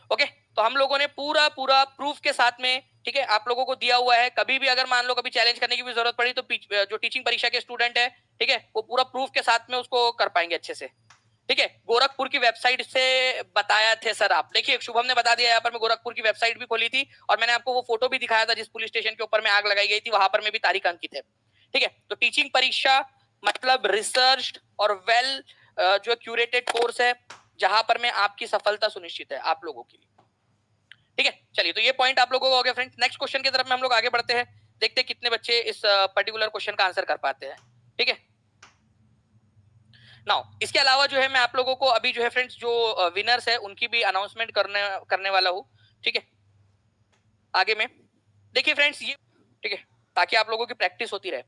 Speaker 1: ओके, तो हम लोगों ने पूरा पूरा प्रूफ के साथ में, ठीक है, आप लोगों को दिया हुआ है। कभी भी अगर मान लो कभी चैलेंज करने की भी जरूरत पड़ी तो जो टीचिंग परीक्षा के स्टूडेंट है, ठीक है, वो पूरा प्रूफ के साथ में उसको कर पाएंगे अच्छे से, ठीक है। गोरखपुर की वेबसाइट से बताया थे सर आप, देखिए शुभम ने बता दिया यहाँ पर, मैं गोरखपुर की वेबसाइट भी खोली थी और मैंने आपको वो फोटो भी दिखाया था जिस पुलिस स्टेशन के ऊपर में आग लगाई गई थी, वहां पर में भी तारीख अंकित है, ठीक है। तो टीचिंग परीक्षा मतलब रिसर्च और वेल जो क्यूरेटेड कोर्स है जहां पर में आपकी सफलता सुनिश्चित है आप लोगों के लिए, ठीक है। चलिए तो ये पॉइंट आप लोगों को हो गया फ्रेंड्स। नेक्स्ट क्वेश्चन की तरफ में हम लोग आगे बढ़ते हैं, देखते हैं कितने बच्चे इस पर्टिकुलर क्वेश्चन का आंसर कर पाते हैं, ठीक है। नाउ इसके अलावा जो है मैं आप लोगों को अभी जो है फ्रेंड्स जो विनर्स है उनकी भी अनाउंसमेंट करने वाला हूँ, ठीक है, आगे में। देखिए फ्रेंड्स ये, ठीक है, ताकि आप लोगों की प्रैक्टिस होती रहे।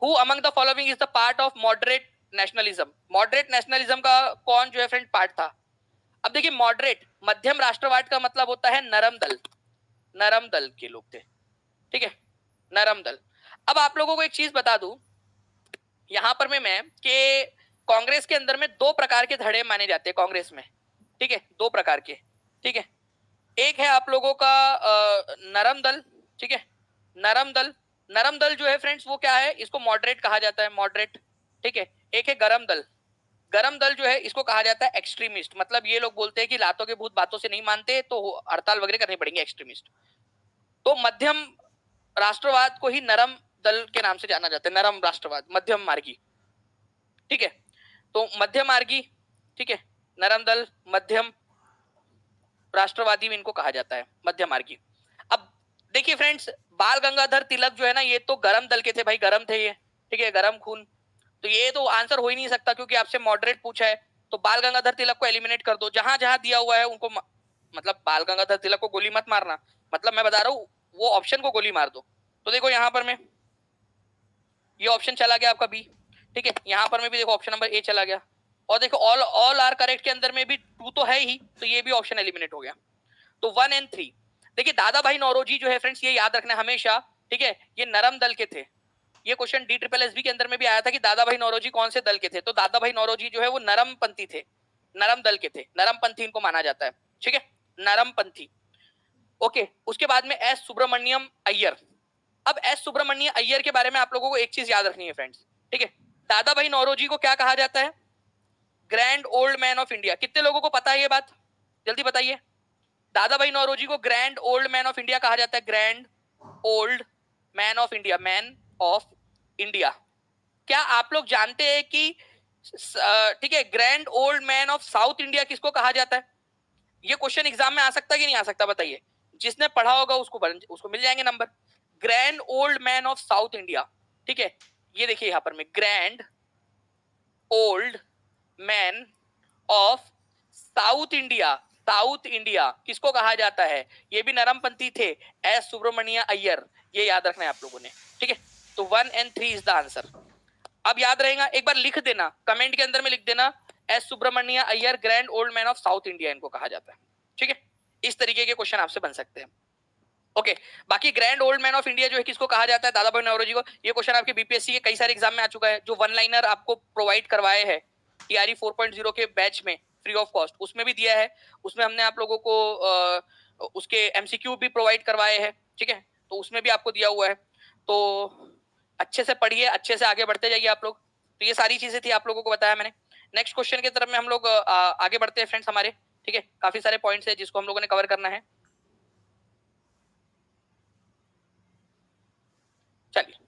Speaker 1: Who among the following is the part of moderate nationalism? Moderate nationalism का कौन जो है फ्रेंड पार्ट था? अब देखिए मॉडरेट, मध्यम राष्ट्रवाद का मतलब होता है नरम दल, नरम दल के लोग थे, ठीक है, नरम दल। अब आप लोगों को एक चीज बता दूं यहां पर मैं कि कांग्रेस के अंदर में 2 प्रकार के धड़े माने जाते हैं कांग्रेस में, ठीक है, 2 प्रकार के, ठीक है। एक है आप लोगों का नरम दल, ठीक है, नरम दल। नरम दल जो है फ्रेंड्स वो क्या है, इसको मॉडरेट कहा जाता है, मॉडरेट, ठीक है, एक है गरम दल। गरम दल जो है इसको कहा जाता है एक्सट्रीमिस्ट, मतलब ये लोग बोलते हैं कि लातों के भूत बातों से नहीं मानते तो हड़ताल वगैरह करनी पड़ेंगे, एक्सट्रीमिस्ट। तो मध्यम राष्ट्रवाद को ही नरम दल के नाम से जाना जाता है, नरम राष्ट्रवाद, मध्यम मार्गी, ठीक है। तो मध्यम मार्गी, ठीक है, नरम दल, मध्यम राष्ट्रवादी में इनको कहा जाता है, मध्यम मार्गी। अब देखिए फ्रेंड्स, बाल गंगाधर तिलक जो है ना, ये तो गरम दल के थे भाई, गरम थे ये, ठीक है, गरम खून। तो ये तो आंसर हो ही नहीं सकता क्योंकि आपसे मॉडरेट पूछा है। तो बाल गंगाधर तिलक को एलिमिनेट कर दो, जहां जहां दिया हुआ है उनको मतलब बाल गंगाधर तिलक को गोली मत मारना, मतलब मैं बता रहा हूँ वो ऑप्शन को गोली मार दो। तो देखो यहाँ पर मैं, ये ऑप्शन चला गया आपका बी, ठीक है, यहाँ पर में भी देखो ऑप्शन नंबर ए चला गया, और देखो ऑल ऑल आर करेक्ट के अंदर में भी 2 तो है ही, तो ये भी ऑप्शन एलिमिनेट हो गया। तो 1 एंड 3, देखिए दादा भाई नौरोजी जो है फ्रेंड्स, ये याद रखना हमेशा, ठीक है, ये नरम दल के थे। ये क्वेश्चन DSSB के अंदर में भी आया था कि दादा भाई नौरोजी कौन से दल के थे, तो दादा भाई नौरोजी जो है वो नरम पंथी थे, नरम दल के थे, नरम पंथी इनको माना जाता है, ठीक है, नरम पंथी। ओके, उसके बाद में एस सुब्रमण्यम अय्यर। अब एस सुब्रमण्यम अय्यर के बारे में आप लोगों को एक चीज याद रखनी है फ्रेंड्स, ठीक है, दादा भाई नौरोजी को क्या कहा जाता है, grand old man of India. कितने लोगों को पता है ये बात, जल्दी बताइए। दादा भाई नौरोजी को grand old man of India कहा जाता है, grand old man of India, man of India. क्या आप लोग जानते हैं कि ठीक है, grand old man of South India किसको कहा जाता है? ये क्वेश्चन एग्जाम में आ सकता है कि नहीं आ सकता, बताइए। जिसने पढ़ा होगा उसको मिल जाएंगे number. Grand old man of South India, ठीक है, ये देखिए यहां पर में, grand old man of South India, south India किसको कहा जाता है? ये भी नरमपंथी थे, एस सुब्रमण्य अय्यर, ये याद रखना है आप लोगों ने, ठीक है। तो 1 एंड 3 इज द आंसर। अब याद रहेगा, एक बार लिख देना, कमेंट के अंदर में लिख देना, S Subramania Iyer grand old man of South India इनको कहा जाता है, ठीक है। इस तरीके के क्वेश्चन आपसे बन सकते हैं। ओके, बाकी grand old man of India जो है किसको कहा जाता है? दादा भाई नौरोजी को। ये क्वेश्चन आपके बीपीएससी के कई सारे एग्जाम में आ चुका है, जो वन लाइनर आपको प्रोवाइड करवाए हैं टीआरई 4.0 के बैच में फ्री ऑफ कॉस्ट, उसमें भी दिया है। उसमें हमने आप लोगों को उसके एमसीक्यू भी प्रोवाइड करवाए हैं, ठीक है, तो उसमें भी आपको दिया हुआ है। तो अच्छे से पढ़िए, अच्छे से आगे बढ़ते जाइए आप लोग। तो ये सारी चीजें थी, आप लोगों को बताया मैंने। नेक्स्ट क्वेश्चन की तरफ में हम लोग आगे बढ़ते हैं फ्रेंड्स हमारे, ठीक है। काफी सारे पॉइंट्स है जिसको हम लोगों ने कवर करना है। चलिए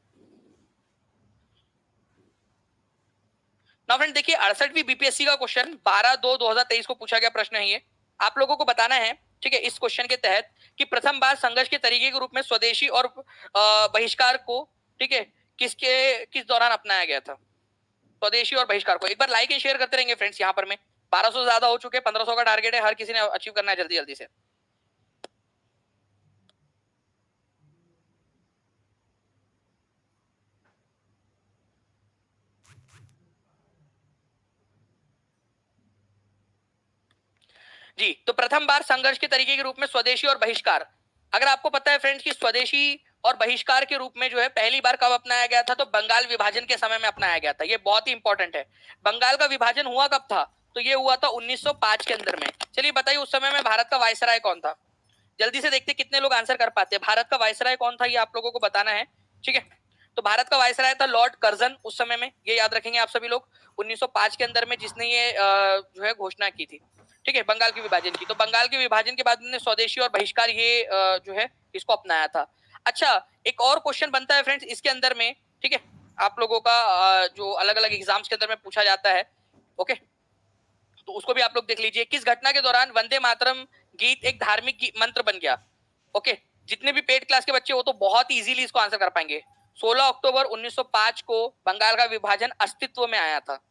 Speaker 1: ना फ्रेंड, देखिए 68वीं बीपीएससी का क्वेश्चन 12/2/2023 को पूछा गया प्रश्न है ये। आप लोगों को बताना है, ठीक है, इस क्वेश्चन के तहत कि प्रथम बार संघर्ष के तरीके के रूप में स्वदेशी और बहिष्कार को, ठीक है, किस दौरान अपनाया गया था? स्वदेशी और बहिष्कार को। एक बार लाइक एंड शेयर करते रहेंगे फ्रेंड्स। यहाँ पर में 1200 से ज्यादा हो चुके, 1500 का टारगेट है, हर किसी ने अचीव करना है जल्दी जल्दी से। जी, तो प्रथम बार संघर्ष के तरीके के रूप में स्वदेशी और बहिष्कार, अगर आपको पता है फ्रेंड्स कि स्वदेशी और बहिष्कार के रूप में जो है पहली बार कब अपनाया गया था, तो बंगाल विभाजन के समय में अपनाया गया था। ये बहुत ही इंपॉर्टेंट है। बंगाल का विभाजन हुआ कब था? तो ये हुआ था 1905 के अंदर में। चलिए बताइए, उस समय में भारत का वायसराय कौन था? जल्दी से देखते कितने लोग आंसर कर पाते हैं। भारत का वायसराय कौन था, ये आप लोगों को बताना है, ठीक है। तो भारत का वायसराय था लॉर्ड कर्जन उस समय में, ये याद रखेंगे आप सभी लोग। 1905 के अंदर में जिसने ये जो है घोषणा की थी, ठीक है, बंगाल के विभाजन की। तो बंगाल के विभाजन के बाद ने स्वदेशी और बहिष्कार ये जो है इसको अपनाया था। अच्छा, एक और क्वेश्चन बनता है फ्रेंड्स इसके अंदर में, ठीक है, आप लोगों का जो अलग अलग एग्जाम्स के अंदर में पूछा जाता है, ओके, तो उसको भी आप लोग देख लीजिए। किस घटना के दौरान वंदे मातरम गीत एक धार्मिक मंत्र बन गया? ओके, जितने भी पेड क्लास के बच्चे हो तो बहुत इजीली इसको आंसर कर पाएंगे। 16 अक्टूबर 1905 को बंगाल का विभाजन अस्तित्व में आया था,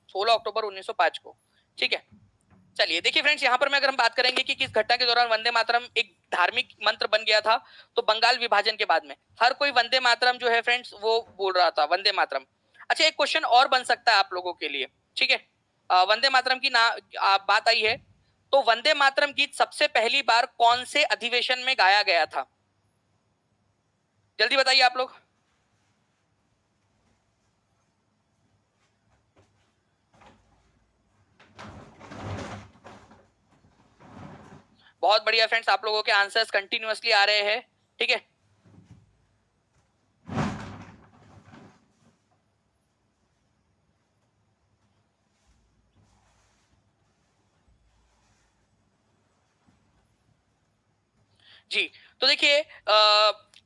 Speaker 1: 16 अक्टूबर 1905 को, ठीक है। चलिए देखिए फ्रेंड्स, यहाँ पर मैं अगर हम बात करेंगे कि किस घटना के दौरान वंदे मातरम एक धार्मिक मंत्र बन गया था, तो बंगाल विभाजन के बाद में हर कोई वंदे मातरम जो है फ्रेंड्स वो बोल रहा था, वंदे मातरम। अच्छा, एक क्वेश्चन और बन सकता है आप लोगों के लिए, ठीक है, वंदे मातरम की बात आई है, तो वंदे मातरम गीत सबसे पहली बार कौन से अधिवेशन में गाया गया था? जल्दी बताइए आप लोग। बहुत बढ़िया फ्रेंड्स, आप लोगों के आंसर्स कंटिन्यूअसली आ रहे हैं, ठीक है। जी, तो देखिए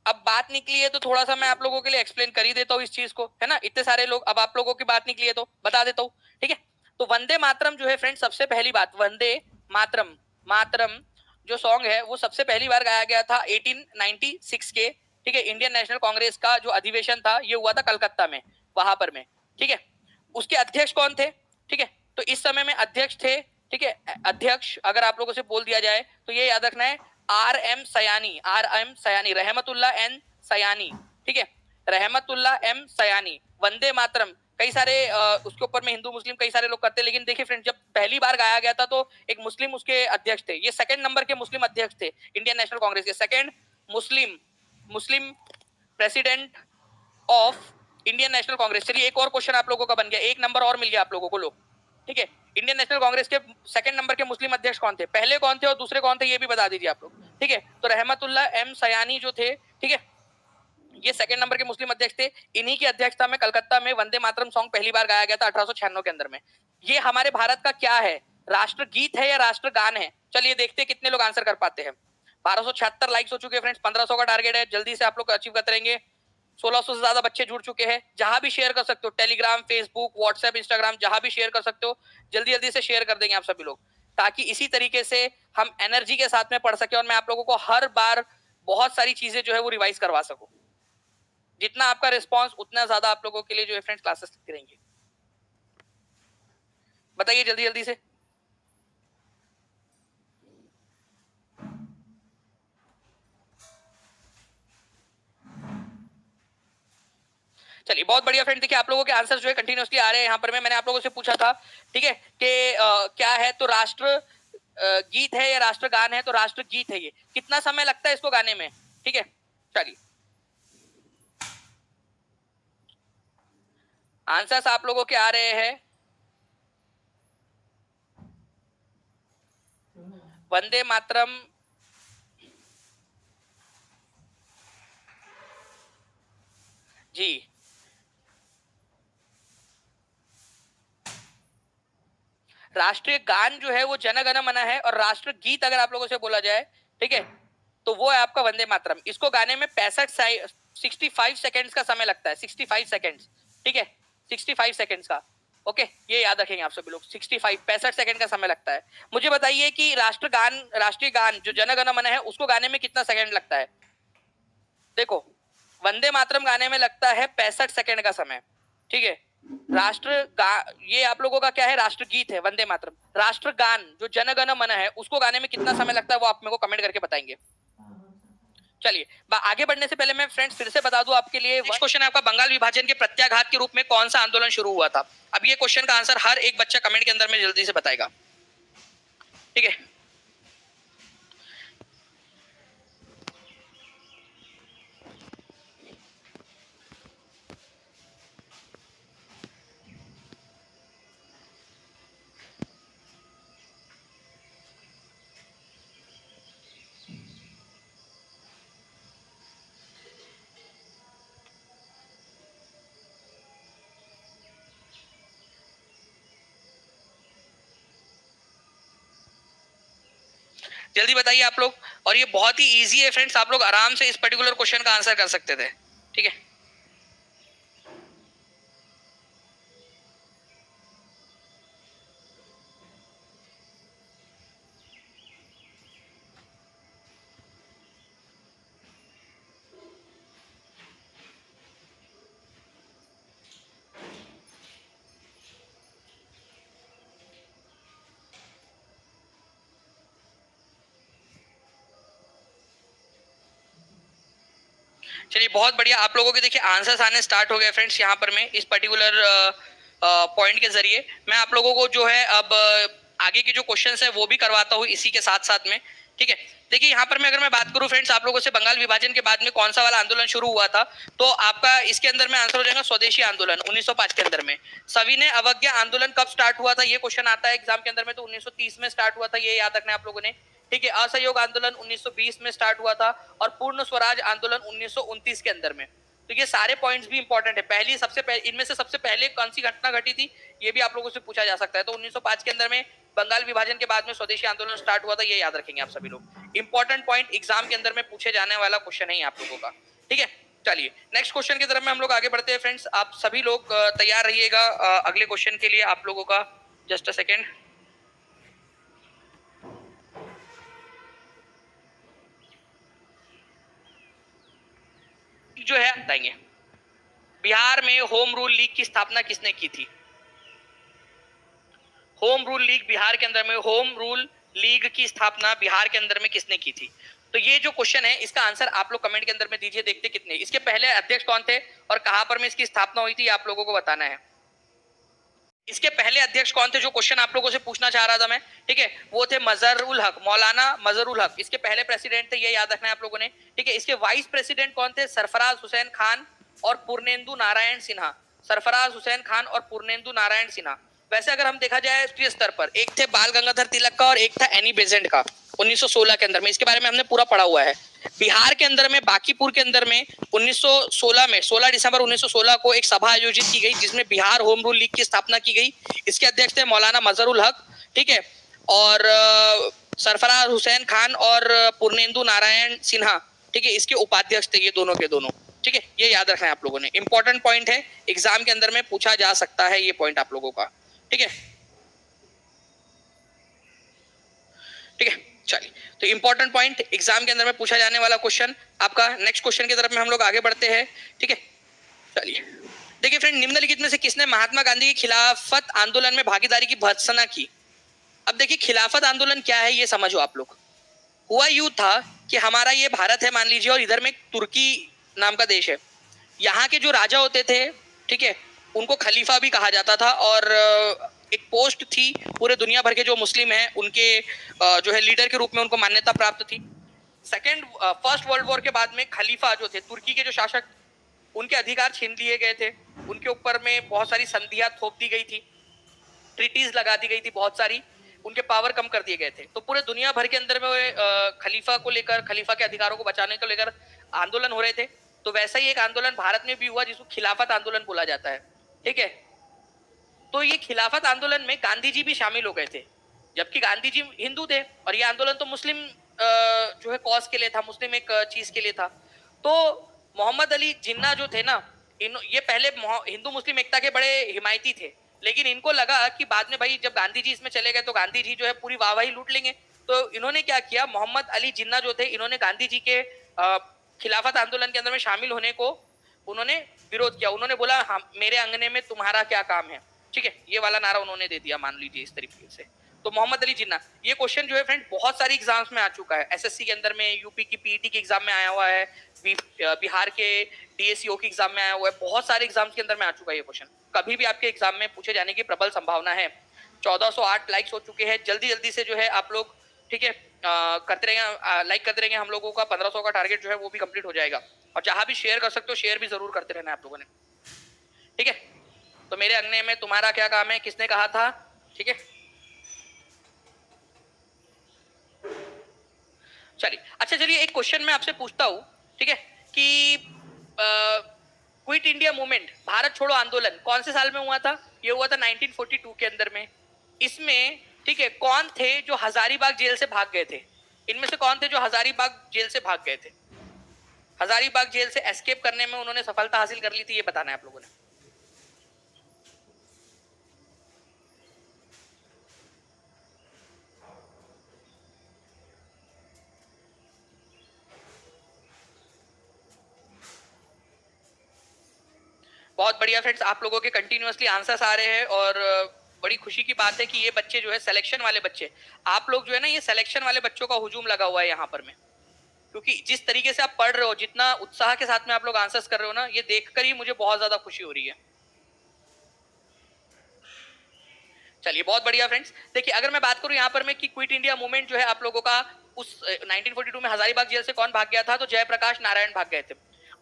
Speaker 1: अब बात निकली है तो थोड़ा सा मैं आप लोगों के लिए एक्सप्लेन कर ही देता हूँ इस चीज को, है ना। इतने सारे लोग, अब आप लोगों की बात निकली है तो बता देता हूँ, ठीक है। तो वंदे मातरम जो है फ्रेंड्स, सबसे पहली बात, वंदे मातरम, मातरम जो सॉन्ग है वो सबसे पहली बार गाया गया था 1896 के, ठीक है। इंडियन नेशनल कांग्रेस का जो अधिवेशन था ये हुआ था कलकत्ता में, वहां पर में, ठीक है। उसके अध्यक्ष कौन थे, ठीक है। तो इस समय में अध्यक्ष थे, ठीक है। अध्यक्ष अगर आप लोगों से बोल दिया जाए तो ये याद रखना है, RM सयानी, RM सयानी, रहमतुल्ला एन सयानी, ठीक है। रहमतुल्ला एम सयानी। वंदे मातरम कई सारे उसके ऊपर में हिंदू मुस्लिम कई सारे लोग करते हैं, लेकिन देखिए फ्रेंड जब पहली बार गाया गया था तो एक मुस्लिम उसके अध्यक्ष थे, ये सेकंड नंबर के मुस्लिम अध्यक्ष थे इंडियन नेशनल कांग्रेस के, second Muslim Muslim president of Indian national Congress. चलिए एक और क्वेश्चन आप लोगों का बन गया, एक नंबर और मिल गया आप लोगों को, लोग, ठीक है। इंडियन नेशनल कांग्रेस के सेकंड नंबर के मुस्लिम अध्यक्ष कौन थे, पहले कौन थे और दूसरे कौन थे, ये भी बता दीजिए आप लोग, ठीक है। तो रहमतुल्ला एम सयानी जो थे, ठीक है, ये सेकंड नंबर के मुस्लिम अध्यक्ष थे। इन्हीं की अध्यक्षता में कलकत्ता में वंदे मातरम सॉन्ग पहली बार गाया गया था 1896 के अंदर में। ये हमारे भारत का क्या है, राष्ट्रगीत है या राष्ट्रगान है? चलिए देखते हैं कितने लोग आंसर कर पाते हैं। 1276 लाइक्स हो चुके हैं फ्रेंड्स, 1500 का टारगेट है, जल्दी से आप लोग अचीव करते रहेंगे। 1600 से ज्यादा बच्चे जुड़ चुके हैं, जहां भी शेयर कर सकते हो, टेलीग्राम, फेसबुक, व्हाट्सएप, इंस्टाग्राम, जहां भी शेयर कर सकते हो, जल्दी जल्दी से शेयर कर देंगे आप सभी लोग, ताकि इसी तरीके से हम एनर्जी के साथ में पढ़ सके और मैं आप लोगों को हर बार बहुत सारी चीजें जो है वो रिवाइज करवा सकूं। जितना आपका रिस्पांस उतना ज्यादा आप लोगों के लिए जो है फ्रेंड्स क्लासेस लगती रहेंगी। बताइए जल्दी जल्दी से। चलिए बहुत बढ़िया फ्रेंड, देखिए आप लोगों के आंसर जो है कंटिन्यूअसली आ रहे हैं यहाँ पर मैंने आप लोगों से पूछा था, ठीक है, कि क्या है, तो राष्ट्र गीत है या राष्ट्रगान है, तो राष्ट्रगीत है। ये कितना समय लगता है इसको गाने में, ठीक है। चलिए आंसर्स आप लोगों के आ रहे हैं। वंदे मातरम जी, राष्ट्रीय गान जो है वो जन गण मन है, और राष्ट्र गीत अगर आप लोगों से बोला जाए, ठीक है, तो वो है आपका वंदे मातरम। इसको गाने में 65 सेकेंड्स का समय लगता है, 65 सेकेंड्स, ठीक है, 65 सेकेंड्स का। ओके, ये याद रखेंगे आप सभी लोग, 65 सेकंड का समय लगता है। मुझे बताइए कि राष्ट्रगान, राष्ट्रीय गान जो जन गण मन है, उसको गाने में कितना सेकंड लगता है? देखो वंदे मातरम गाने में लगता है 65 सेकंड का समय, ठीक है। ये आप लोगों का क्या है, राष्ट्रगीत है वंदे मातरम। राष्ट्रगान जो जन गण मन है, उसको गाने में कितना समय लगता है वो आप मेरे को कमेंट करके बताएंगे। चलिए आगे बढ़ने से पहले मैं फ्रेंड्स फिर से बता दूं आपके लिए, नेक्स्ट क्वेश्चन है आपका, बंगाल विभाजन के प्रत्याघात के रूप में कौन सा आंदोलन शुरू हुआ था? अब ये क्वेश्चन का आंसर हर एक बच्चा कमेंट के अंदर में जल्दी से बताएगा, ठीक है। जल्दी बताइए आप लोग, और ये बहुत ही इजी है फ्रेंड्स, आप लोग आराम से इस पर्टिकुलर क्वेश्चन का आंसर कर सकते थे, ठीक है। चलिए बहुत बढ़िया, आप लोगों के देखिए आंसर्स आने स्टार्ट हो गए फ्रेंड्स। यहाँ पर मैं इस पर्टिकुलर पॉइंट के जरिए मैं आप लोगों को जो है अब आगे के जो क्वेश्चंस है वो भी करवाता हूँ इसी के साथ साथ में, ठीक है। देखिए यहाँ पर मैं अगर मैं बात करूँ फ्रेंड्स आप लोगों से, बंगाल विभाजन के बाद में कौन सा वाला आंदोलन शुरू हुआ था, तो आपका इसके अंदर में आंसर हो जाएगा स्वदेशी आंदोलन 1905 के अंदर में। सविनय अवज्ञा आंदोलन कब स्टार्ट हुआ था, ये क्वेश्चन आता है एग्जाम के अंदर में, तो 1930 में स्टार्ट हुआ था, ये याद रखना है आप लोगों ने, ठीक है। असहयोग आंदोलन 1920 में स्टार्ट हुआ था, और पूर्ण स्वराज आंदोलन 1929 के अंदर में। तो ये सारे पॉइंट्स भी इंपॉर्टेंट है। इनमें से सबसे पहले कौन सी घटना घटी थी, ये भी आप लोगों से पूछा जा सकता है। तो 1905 के अंदर में बंगाल विभाजन के बाद में स्वदेशी आंदोलन स्टार्ट हुआ था, ये याद रखेंगे आप सभी लोग। इंपॉर्टेंट पॉइंट, एग्जाम के अंदर में पूछे जाने वाला क्वेश्चन है आप लोगों का, ठीक है। चलिए नेक्स्ट क्वेश्चन की तरफ में हम लोग आगे बढ़ते हैं फ्रेंड्स। आप सभी लोग तैयार रहिएगा अगले क्वेश्चन के लिए आप लोगों का। Just a second. जो है बताएंगे, बिहार में होम रूल लीग की स्थापना किसने की थी? होम रूल लीग बिहार के अंदर में, होम रूल लीग की स्थापना बिहार के अंदर में किसने की थी? तो ये जो क्वेश्चन है इसका आंसर आप लोग कमेंट के अंदर में दीजिए, देखते कितने। इसके पहले अध्यक्ष कौन थे और कहां पर में इसकी स्थापना हुई थी, आप लोगों को बताना है। इसके पहले अध्यक्ष कौन थे, जो क्वेश्चन आप लोगों से पूछना चाह रहा था मैं, ठीक है, वो थे मजहरुल हक, मौलाना मजहरुल हक। इसके पहले प्रेसिडेंट थे, ये याद रखना है आप लोगों ने, ठीक है। इसके वाइस प्रेसिडेंट कौन थे? सरफराज हुसैन खान और पूर्णेंदु नारायण सिन्हा। सरफराज हुसैन खान और पूर्णेंदु नारायण सिन्हा। वैसे अगर हम देखा जाए राष्ट्रीय स्तर पर, एक थे बाल गंगाधर तिलक का और एक था एनी बेजेंट का 1916 के अंदर में। इसके बारे में हमने पूरा पढ़ा हुआ है। बिहार के अंदर में, बांकीपुर के अंदर में 1916 में 16 दिसंबर 1916 को एक सभा आयोजित की गई जिसमें बिहार होम रूल लीग की स्थापना की गई। इसके अध्यक्ष थे मौलाना मजहरुल हक, ठीक है, और सरफराज हुसैन खान और पूर्णेंदु नारायण सिन्हा, ठीक है, इसके उपाध्यक्ष थे ये दोनों के दोनों, ठीक है। ये याद रखना है आप लोगों ने, इंपॉर्टेंट पॉइंट है, एग्जाम के अंदर में पूछा जा सकता है ये पॉइंट आप लोगों का, ठीक है, ठीक है। चलिए, तो इंपॉर्टेंट पॉइंट एग्जाम के अंदर में पूछा जाने वाला क्वेश्चन आपका। नेक्स्ट क्वेश्चन की तरफ में हम लोग आगे बढ़ते हैं, ठीक है। चलिए देखिए फ्रेंड, निम्नलिखित में से किसने महात्मा गांधी की खिलाफत आंदोलन में भागीदारी की भर्त्सना की? अब देखिए खिलाफत आंदोलन क्या है ये समझो आप लोग। हुआ यूं था कि हमारा ये भारत है मान लीजिए, और इधर में तुर्की नाम का देश है। यहाँ के जो राजा होते थे, ठीक है, उनको खलीफा भी कहा जाता था, और एक पोस्ट थी पूरे दुनिया भर के जो मुस्लिम हैं उनके जो है लीडर के रूप में उनको मान्यता प्राप्त थी। फर्स्ट वर्ल्ड वॉर के बाद में खलीफा जो थे, तुर्की के जो शासक, उनके अधिकार छीन लिए गए थे। उनके ऊपर में बहुत सारी संधियां थोप दी गई थी, ट्रीटीज लगा दी गई थी बहुत सारी, उनके पावर कम कर दिए गए थे। तो पूरे दुनिया भर के अंदर में खलीफा को लेकर, खलीफा के अधिकारों को बचाने को लेकर आंदोलन हो रहे थे। तो वैसा ही एक आंदोलन भारत में भी हुआ जिसको खिलाफत आंदोलन बोला जाता है, ठीक है। तो ये खिलाफत आंदोलन में गांधी जी भी शामिल हो गए थे, जबकि गांधी जी हिंदू थे और ये आंदोलन तो मुस्लिम जो है कॉज के लिए था, मुस्लिम एक चीज के लिए था। तो मोहम्मद अली जिन्ना जो थे ना, ये पहले हिंदू मुस्लिम एकता के बड़े हिमायती थे, लेकिन इनको लगा कि बाद में भाई जब गांधी जी इसमें चले गए तो गांधी जी जो है पूरी वाहवाही लूट लेंगे। तो इन्होंने क्या किया, मोहम्मद अली जिन्ना जो थे, इन्होंने गांधी जी के खिलाफत आंदोलन के अंदर में शामिल होने को उन्होंने विरोध किया। उन्होंने बोला हम, मेरे अंगने में तुम्हारा क्या काम है, ठीक है, ये वाला नारा उन्होंने दे दिया, मान लीजिए इस तरीके से। तो मोहम्मद अली जिन्ना, ये क्वेश्चन जो है फ्रेंड बहुत सारी एग्जाम्स में आ चुका है। एसएससी के अंदर में, यूपी की पीईटी के एग्जाम में आया हुआ है, बिहार के डीएससीओ की एग्जाम में आया हुआ है, बहुत सारे एग्जाम्स के अंदर में आ चुका है ये क्वेश्चन। कभी भी आपके एग्जाम में पूछे जाने की प्रबल संभावना है। 1408 लाइक्स हो चुके हैं, जल्दी जल्दी से जो है आप लोग, ठीक है, करते रहेंगे, लाइक करते रहेंगे। हम लोगों का 1500 का टारगेट जो है वो भी कंप्लीट हो जाएगा। और जहां भी शेयर कर सकते हो शेयर भी जरूर करते रहना आप लोगों ने, ठीक है। तो मेरे अंगने में तुम्हारा क्या काम है, किसने कहा था, ठीक है। चलिए, अच्छा चलिए एक क्वेश्चन मैं आपसे पूछता हूं, ठीक है, कि क्विट इंडिया मूवमेंट, भारत छोड़ो आंदोलन कौन से साल में हुआ था? ये हुआ था 1942 के अंदर में। इसमें, ठीक है, कौन थे जो हजारीबाग जेल से भाग गए थे? इनमें से कौन थे जो हजारीबाग जेल से भाग गए थे? हजारीबाग जेल से एस्केप करने में उन्होंने सफलता हासिल कर ली थी, ये बताना है आप लोगों ने। बहुत बढ़िया फ्रेंड्स, आप लोगों के कंटिन्यूअसली आंसर्स आ रहे हैं, और बड़ी खुशी की बात है कि ये बच्चे जो है सिलेक्शन वाले बच्चे, आप लोग जो है ना, ये सिलेक्शन वाले बच्चों का हुजूम लगा हुआ है यहाँ पर में। क्योंकि जिस तरीके से आप पढ़ रहे हो, जितना उत्साह के साथ में आप लोग आंसर्स कर रहे हो ना, ये देखकर ही मुझे बहुत ज्यादा खुशी हो रही है। चलिए बहुत बढ़िया फ्रेंड्स, देखिए अगर मैं बात करूं यहाँ पर में कि क्विट इंडिया मूवमेंट जो है आप लोगों का, उस 1942 में हजारीबाग जेल से कौन भाग गया था? तो जयप्रकाश नारायण भाग गए थे।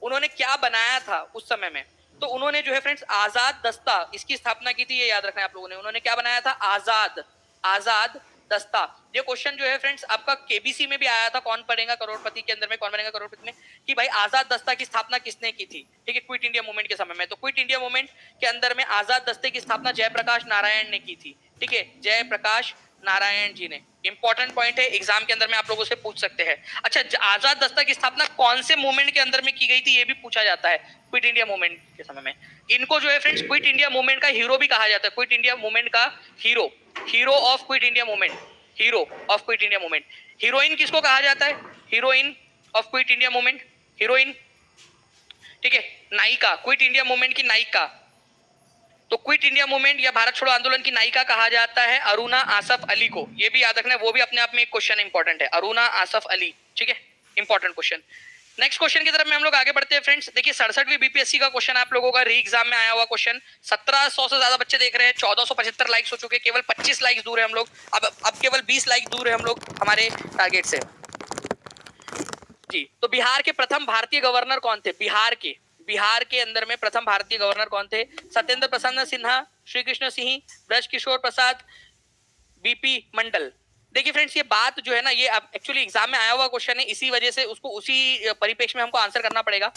Speaker 1: उन्होंने क्या बनाया था उस समय में? तो उन्होंने जो है फ्रेंड्स आजाद दस्ता, इसकी स्थापना की थी, ये याद रखना है आप लोगों ने। उन्होंने क्या बनाया था? आजाद, आजाद दस्ता। ये क्वेश्चन जो है फ्रेंड्स आपका केबीसी में भी आया था, कौन बनेगा करोड़पति के अंदर में, कौन बनेगा करोड़पति में, कि भाई आजाद दस्ता की स्थापना किसने की थी, ठीक है, क्विट इंडिया मूवमेंट के समय में। तो क्विट इंडिया मूवमेंट के अंदर में आजाद दस्ते की स्थापना जयप्रकाश नारायण ने की थी, ठीक है, जयप्रकाश नारायण जी ने। इंपॉर्टेंट पॉइंट है, एग्जाम के अंदर में आप लोगों से पूछ सकते हैं। अच्छा, आजाद दस्ता की स्थापना कौन से मूवमेंट के अंदर में की गई थी, ये भी पूछा जाता है, क्विट इंडिया मूवमेंट के समय में। इनको जो है फ्रेंड्स क्विट इंडिया मूवमेंट का हीरो भी कहा जाता है, क्विट इंडिया मूवमेंट का hero, hero of quit India movement, hero of quit India movement. Heroine किसको कहा जाता है, heroine of quit India movement, heroine, ठीक है, नायिका, क्विट इंडिया मूवमेंट की नायिका। तो क्विट इंडिया मूवमेंट या भारत छोड़ो आंदोलन की नायिका कहा जाता है अरुणा आसफ अली को। ये भी याद रखना है, वो भी अपने आप में एक क्वेश्चन इंपॉर्टेंट है, अरुणा आसफ अली, ठीक है, इंपॉर्टेंट क्वेश्चन। नेक्स्ट क्वेश्चन की तरफ में हम लोग आगे बढ़ते हैं फ्रेंड्स। देखिए 67वीं बीपीएससी का क्वेश्चन आप लोगों का री एग्जाम में आया हुआ क्वेश्चन। 1700 से ज्यादा बच्चे देख रहे हैं, 1475 लाइक्स हो चुके हैं, केवल 25 लाइक्स दूर है हम लोग, अब केवल 20 लाइक दूर है हम लोग हमारे टारगेट से जी। तो बिहार के प्रथम भारतीय गवर्नर कौन थे, बिहार के अंदर में प्रथम भारतीय गवर्नर कौन थे, सत्येंद्र प्रसन्न सिन्हा, श्री कृष्ण सिंह, ब्रज किशोर प्रसाद, बीपी मंडल। देखिए फ्रेंड्स, ये बात जो है ना, ये एक्चुअली एग्जाम में आया हुआ क्वेश्चन है, इसी वजह से उसको उसी परिप्रेक्ष्य में हमको आंसर करना पड़ेगा।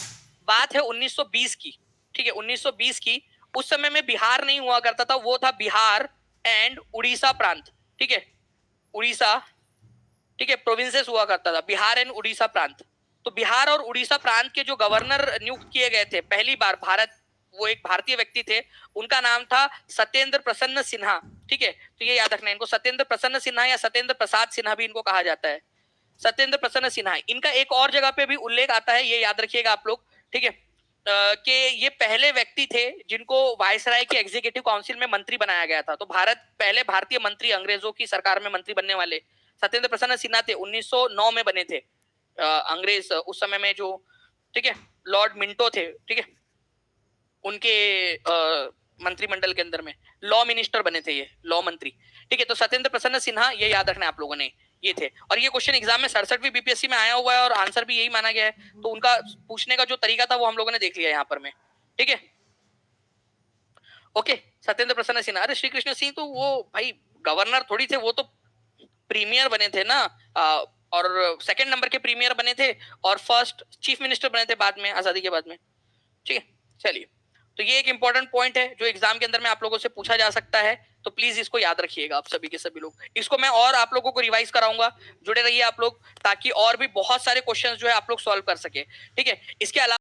Speaker 1: बात है 1920 की, ठीक है, 1920 की। उस समय में बिहार नहीं हुआ करता था, वो था बिहार एंड उड़ीसा प्रांत, ठीक है, उड़ीसा, ठीक है, प्रोविंसेस हुआ करता था, बिहार एंड उड़ीसा प्रांत। तो बिहार और उड़ीसा प्रांत के जो गवर्नर नियुक्त किए गए थे पहली बार, भारत, वो एक भारतीय व्यक्ति थे, उनका नाम था सत्येंद्र प्रसन्न सिन्हा, ठीक है। तो ये याद रखना है, इनको सत्येंद्र प्रसन्न सिन्हा या सत्येंद्र प्रसाद सिन्हा भी इनको कहा जाता है, सत्येंद्र प्रसन्न सिन्हा। इनका एक और जगह पे भी उल्लेख आता है, ये याद रखिएगा आप लोग, ठीक है, कि ये पहले व्यक्ति थे जिनको वायसराय की एग्जीक्यूटिव काउंसिल में मंत्री बनाया गया था। तो भारत पहले भारतीय मंत्री, अंग्रेजों की सरकार में मंत्री बनने वाले सत्येंद्र प्रसन्न सिन्हा थे, 1909 में बने थे। अंग्रेज उस समय में जो, ठीक है, लॉर्ड मिंटो थे, ठीक है, उनके मंत्रिमंडल के अंदर में लॉ मिनिस्टर बने थे, ये लॉ मंत्री, ठीक है। तो सत्येंद्र प्रसन्न सिन्हा, ये याद रखना है आप लोगों ने, ये थे। और ये क्वेश्चन एग्जाम में 67वीं बीपीएससी में आया हुआ है और आंसर भी यही माना गया है। तो उनका पूछने का जो तरीका था वो हम लोगों ने देख लिया यहाँ पर में, ठीक है, ओके। सत्येंद्र प्रसन्न सिन्हा, अरे श्री कृष्ण सिंह तो वो भाई गवर्नर थोड़ी थे, वो तो प्रीमियर बने थे ना, और सेकंड नंबर के प्रीमियर बने थे और फर्स्ट चीफ मिनिस्टर बने थे बाद में, आजादी के बाद में, ठीक है। चलिए, तो ये एक इंपॉर्टेंट पॉइंट है जो एग्जाम के अंदर में आप लोगों से पूछा जा सकता है, तो प्लीज इसको याद रखिएगा आप सभी के सभी लोग। इसको मैं और आप लोगों को रिवाइज कराऊंगा, जुड़े रहिए आप लोग, ताकि और भी बहुत सारे क्वेश्चंस जो है आप लोग सॉल्व कर सके, ठीक है। इसके अलावा